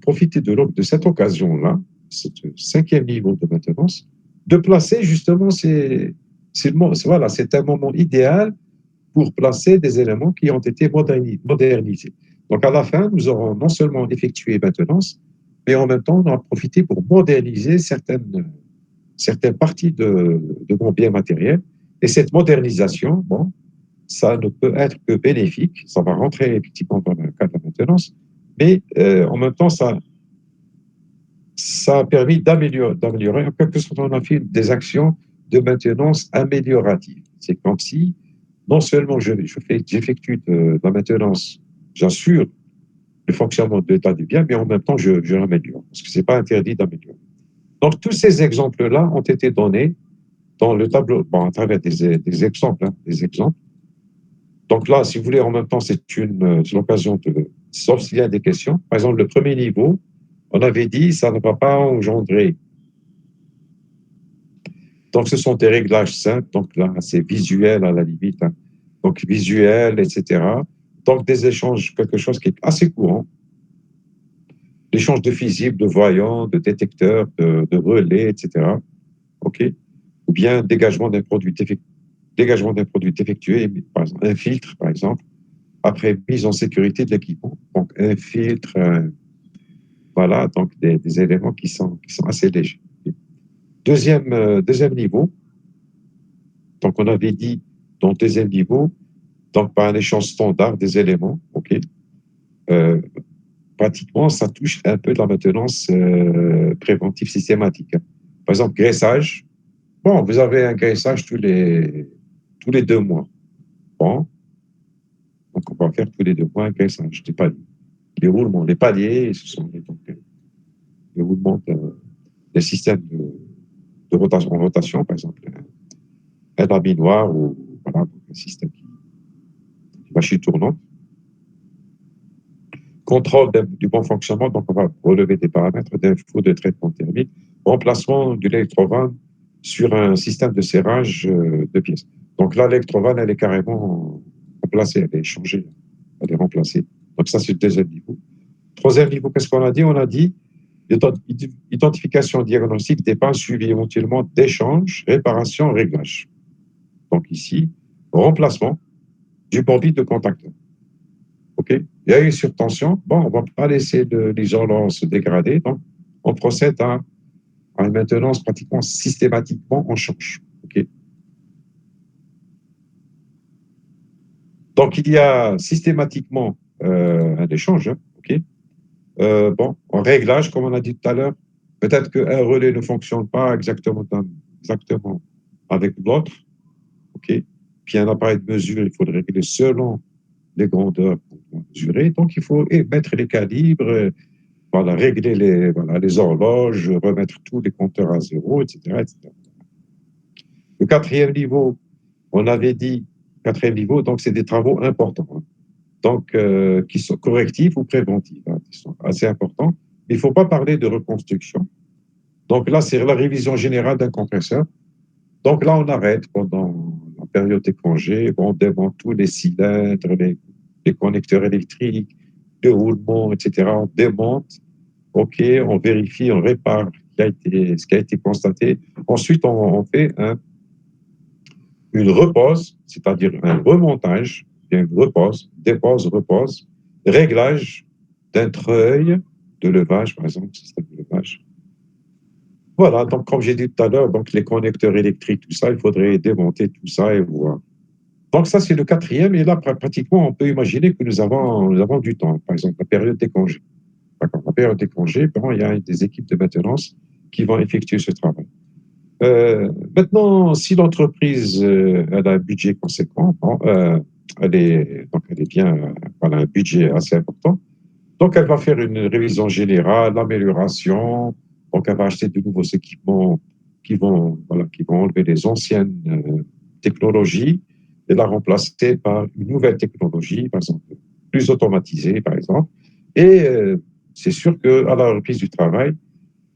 profiter de cette occasion-là, ce cinquième niveau de maintenance, de placer justement voilà, c'est un moment idéal pour placer des éléments qui ont été modernisés. Donc, à la fin, nous aurons non seulement effectué maintenance, mais en même temps, on aura profité pour moderniser certaines parties de mon bien matériel. Et cette modernisation, bon, ça ne peut être que bénéfique. Ça va rentrer effectivement dans le cadre de la maintenance, mais en même temps, ça a permis d'améliorer, en quelque sorte, on a fait des actions de maintenance amélioratives. C'est comme si, non seulement j'effectue de la maintenance, j'assure le fonctionnement de l'état du bien, mais en même temps, je l'améliore, parce que ce n'est pas interdit d'améliorer. Donc, tous ces exemples-là ont été donnés dans le tableau, bon, à travers des exemples, hein, des exemples. Donc là, si vous voulez, en même temps, c'est l'occasion sauf s'il y a des questions. Par exemple, le premier niveau, on avait dit, ça ne va pas engendrer. Donc, ce sont des réglages simples. Donc là, c'est visuel à la limite. Hein. Donc, visuel, etc. Donc, des échanges, quelque chose qui est assez courant. L'échange de fusibles, de voyants, de détecteurs, de relais, etc. OK? Ou bien dégagement d'un produit défectué, par exemple, un filtre, par exemple, après mise en sécurité de l'équipement. Donc, un filtre, voilà, donc des éléments qui sont assez légers. Deuxième niveau, donc on avait dit dans le deuxième niveau, donc par un échange standard des éléments, OK, euh, pratiquement ça touche un peu de la maintenance préventive systématique. Hein. Par exemple, graissage, bon, vous avez un graissage tous les 2 mois. Bon, donc on va faire tous les 2 mois un graissage des paliers. Les paliers, ce sont les roulements des systèmes de rotation, en rotation, par exemple, un habit noir ou voilà, un système machine tournante. Contrôle du bon fonctionnement, donc on va relever des paramètres d'info de traitement thermique, remplacement de l'électrovanne sur un système de serrage de pièces. Donc là, l'électrovanne, elle est carrément remplacée, elle est changée, elle est remplacée. Donc ça, c'est le deuxième niveau. Troisième niveau, qu'est-ce qu'on a dit? On a dit identification diagnostic, dépenses, suivi éventuellement d'échange, réparation, réglage. Donc ici, remplacement du bombite de contacteur. OK? Il y a une surtension. Bon, on ne va pas laisser l'isolant se dégrader. Donc, on procède à une maintenance pratiquement systématiquement en change. OK? Donc, il y a systématiquement un échange. Hein, OK? Bon, en réglage, comme on a dit tout à l'heure, peut-être qu'un relais ne fonctionne pas exactement avec l'autre. OK? Puis un appareil de mesure, il faudrait régler selon les grandeurs pour mesurer. Donc, il faut mettre les calibres, voilà, régler les horloges, remettre tous les compteurs à zéro, etc., etc. Le quatrième niveau, on avait dit, quatrième niveau, donc c'est des travaux importants, hein, donc qui sont correctifs ou préventifs, hein, qui sont assez importants. Il ne faut pas parler de reconstruction. Donc là, c'est la révision générale d'un compresseur. Donc là, on arrête pendant la période des congés, on démonte tous les cylindres, les connecteurs électriques, le roulement, etc. On démonte, OK, on vérifie, on répare ce qui a été constaté. Ensuite, on fait une repose, c'est-à-dire un remontage, une repose, dépose, repose, réglage d'un treuil de levage, par exemple, système de levage. Voilà, donc comme j'ai dit tout à l'heure, donc les connecteurs électriques, tout ça, il faudrait démonter tout ça et voir. Donc ça, c'est le quatrième, et là, pratiquement, on peut imaginer que nous avons du temps, par exemple, la période des congés. D'accord, la période des congés, bon, il y a des équipes de maintenance qui vont effectuer ce travail. Maintenant, si l'entreprise elle a un budget conséquent, bon, elle est bien, elle a un budget assez important, donc elle va faire une révision générale, l'amélioration, donc elle va acheter de nouveaux équipements qui vont enlever les anciennes technologies et la remplacer par une nouvelle technologie, par exemple, plus automatisée, par exemple. Et c'est sûr qu'à la reprise du travail,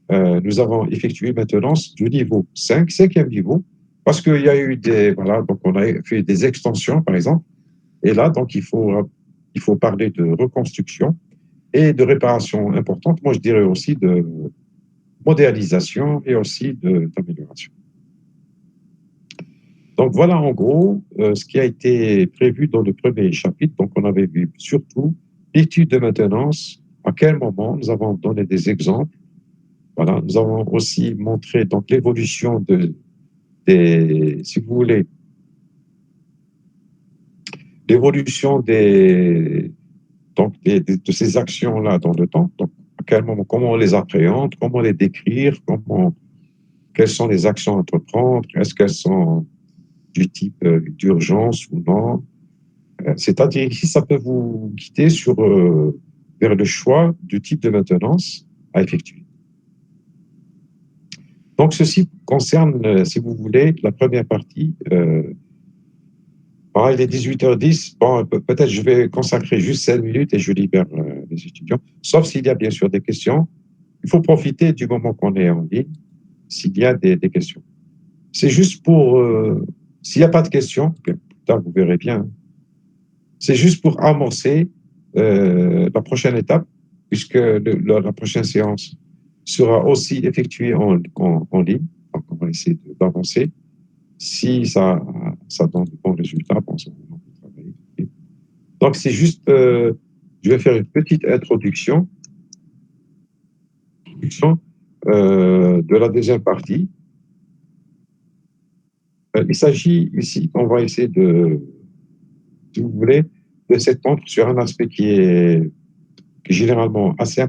nous avons effectué maintenance du niveau 5, cinquième niveau, parce qu'il y a eu donc on a fait des extensions, par exemple, et là, donc, il faut parler de reconstruction et de réparation importante. Moi, je dirais aussi de modernisation et aussi d'amélioration. Donc, voilà en gros ce qui a été prévu dans le premier chapitre. Donc, on avait vu surtout l'étude de maintenance, à quel moment nous avons donné des exemples. Voilà, nous avons aussi montré donc l'évolution si vous voulez, l'évolution de ces actions-là dans le temps. Donc, à quel moment, comment on les appréhende, comment les décrire, quelles sont les actions à entreprendre, est-ce qu'elles sont du type d'urgence ou non. C'est-à-dire ici, ça peut vous guider vers le choix du type de maintenance à effectuer. Donc, ceci concerne, si vous voulez, la première partie. Il est 18h10. Bon, peut-être je vais consacrer juste 5 minutes et je libère les étudiants. Sauf s'il y a bien sûr des questions. Il faut profiter du moment qu'on est en ligne, s'il y a des questions. C'est juste pour... s'il n'y a pas de questions, plus tard vous verrez bien, c'est juste pour amorcer la prochaine étape, puisque la prochaine séance sera aussi effectuée en ligne. Donc, on va essayer d'avancer. Si ça donne de bons résultats, bon, ça va travailler. Donc, c'est juste, je vais faire une petite introduction de la deuxième partie. Il s'agit ici, on va essayer si vous voulez, de s'étendre sur un aspect qui est généralement qui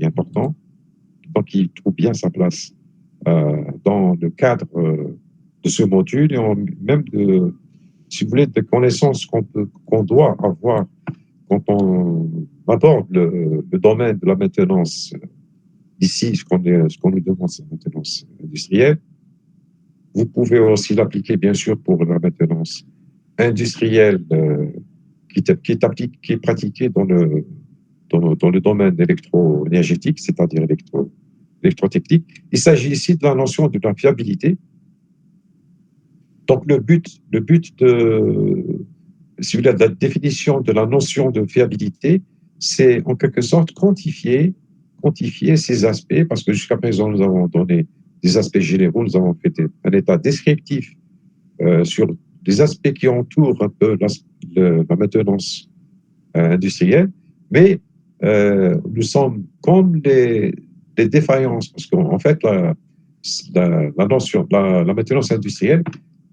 est important, donc qui trouve bien sa place dans le cadre de ce module et même si vous voulez, de connaissances qu'on doit avoir quand on aborde le domaine de la maintenance ici, ce qu'on nous demande, c'est la maintenance industrielle. Vous pouvez aussi l'appliquer, bien sûr, pour la maintenance industrielle qui est pratiquée dans le domaine électro-énergétique, c'est-à-dire électrotechnique. Il s'agit ici de la notion de la fiabilité. Donc, le but si vous voulez, de la définition de la notion de fiabilité, c'est en quelque sorte quantifier ces aspects, parce que jusqu'à présent, nous avons donné des aspects généraux, nous avons fait un état descriptif sur des aspects qui entourent un peu la maintenance industrielle, mais nous sommes comme des défaillances, parce qu'en fait, la notion, la maintenance industrielle,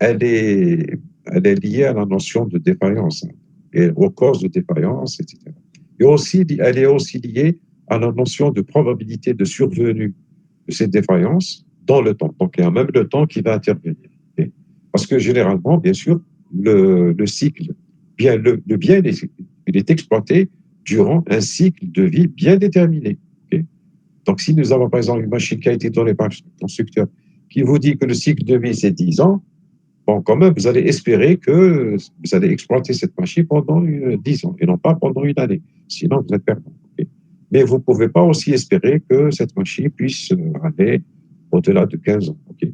elle est liée à la notion de défaillance et aux causes de défaillance, etc. Et aussi, elle est aussi liée à la notion de probabilité de survenue de cette défaillance dans le temps. Donc, il y a même le temps qui va intervenir. Okay? Parce que généralement, bien sûr, le cycle, le bien, il est exploité durant un cycle de vie bien déterminé. Okay? Donc, si nous avons par exemple une machine qui a été donnée par un constructeur qui vous dit que le cycle de vie, c'est 10 ans, bon, quand même, vous allez espérer que vous allez exploiter cette machine pendant 10 ans et non pas pendant une année. Sinon, vous êtes perdant. Okay? Mais vous ne pouvez pas aussi espérer que cette machine puisse aller au-delà de 15 ans. Okay?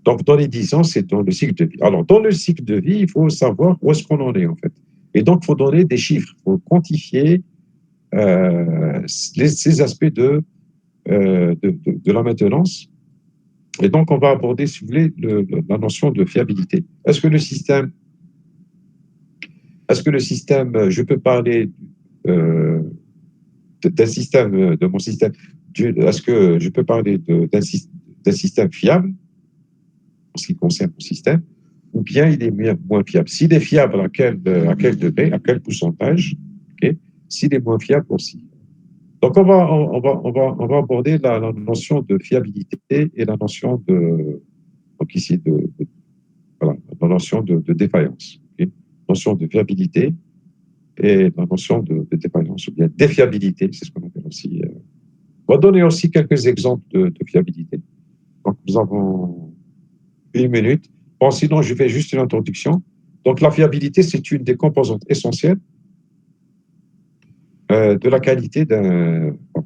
Donc, dans les 10 ans, c'est dans le cycle de vie. Alors, dans le cycle de vie, il faut savoir où est-ce qu'on en est, en fait. Et donc, il faut donner des chiffres, il faut quantifier ces aspects de de la maintenance. Et donc, on va aborder, si vous voulez, la notion de fiabilité. Je peux parler euh, d'un système, de mon système, est-ce que je peux parler d'un système fiable en ce qui concerne mon système, ou bien il est moins fiable. S'il est fiable, à quel degré, à quel pourcentage, okay? S'il est moins fiable aussi. Donc, on va aborder la notion de fiabilité et la notion donc ici, voilà, la notion de défaillance. Okay? Notion de fiabilité et la notion de défaillance, ou bien défiabilité, c'est ce qu'on appelle aussi. On va donner aussi quelques exemples de fiabilité. Donc, nous avons 1 minute. Bon, sinon, je fais juste une introduction. Donc, la fiabilité, c'est une des composantes essentielles de la qualité d'un. Bon,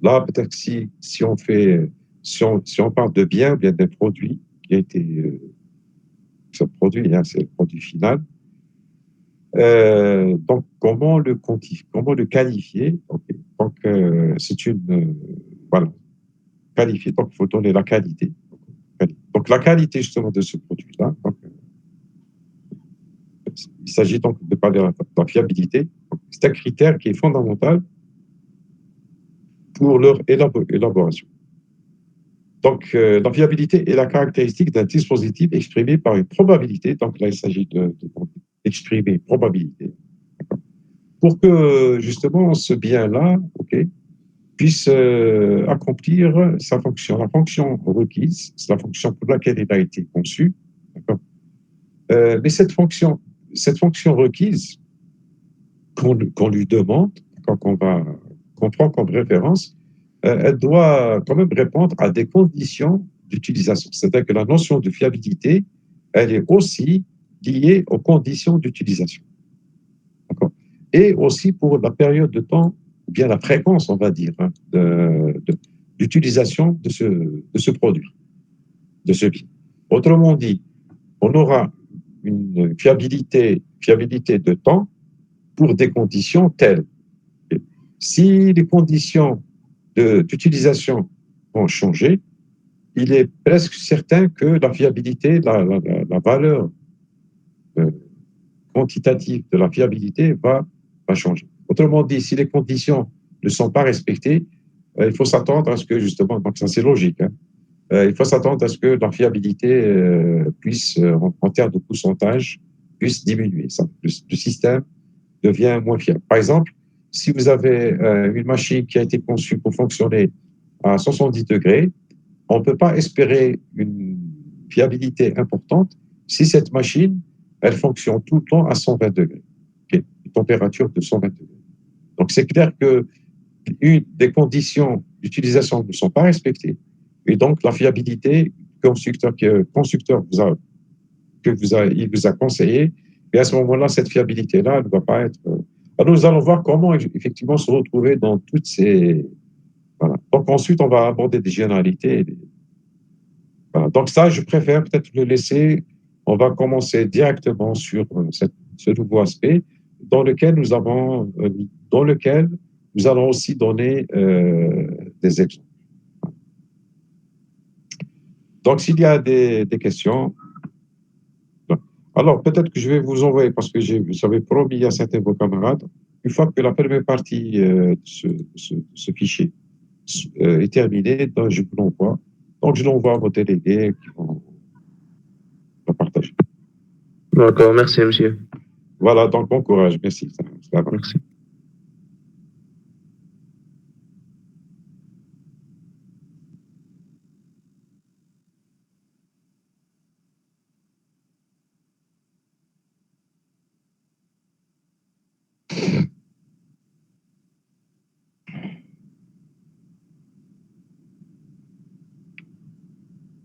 là, peut-être si on fait, si on parle de bien ou bien d'un produit qui a été, ce produit, hein, c'est le produit final. Donc, comment le qualifier? Okay. Donc, c'est une, voilà, qualifier. Donc, il faut donner la qualité. Donc, la qualité justement de ce produit-là. Donc, il s'agit donc de parler de la fiabilité. C'est un critère qui est fondamental pour leur élaboration. Donc, la fiabilité est la caractéristique d'un dispositif exprimé par une probabilité. Donc, là, il s'agit d'exprimer une probabilité. Pour que, justement, ce bien-là, okay, puisse accomplir sa fonction. La fonction requise, c'est la fonction pour laquelle il a été conçu. Mais cette fonction requise qu'on lui demande, qu'on prend comme référence, elle doit quand même répondre à des conditions d'utilisation. C'est-à-dire que la notion de fiabilité, elle est aussi liée aux conditions d'utilisation. Et aussi pour la période de temps, ou bien la fréquence, on va dire, hein, d'utilisation de ce produit, de ce bien. Autrement dit, on aura une fiabilité de temps pour des conditions telles. Si les conditions d'utilisation vont changer, il est presque certain que la fiabilité, la valeur euh, quantitative de la fiabilité va changer. Autrement dit, si les conditions ne sont pas respectées, il faut s'attendre à ce que, justement, donc ça c'est logique, hein, il faut s'attendre à ce que la fiabilité puisse, en termes de pourcentage, puisse diminuer. Le système devient moins fiable. Par exemple, si vous avez une machine qui a été conçue pour fonctionner à 70 degrés, on ne peut pas espérer une fiabilité importante si cette machine, elle fonctionne tout le temps à 120 degrés, okay, une température de 120 degrés. Donc, c'est clair que des conditions d'utilisation ne sont pas respectées. Et donc, la fiabilité que le constructeur il vous a conseillé, et à ce moment-là, cette fiabilité-là ne va pas être. Alors, nous allons voir comment effectivement se retrouver dans toutes ces. Voilà. Donc, ensuite, on va aborder des généralités. Voilà. Donc, ça, je préfère peut-être le laisser. On va commencer directement sur ce nouveau aspect dans lequel nous allons aussi donner des exemples. Donc, s'il y a des questions, alors peut-être que je vais vous envoyer, parce que j'avais promis à certains de vos camarades, une fois que la première partie de ce fichier est terminée, donc je vous l'envoie. Donc, je l'envoie à vos délégués qui vont partager. D'accord, merci, monsieur. Voilà, donc bon courage. Merci. Ça va. Merci.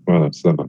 Voilà, ça va.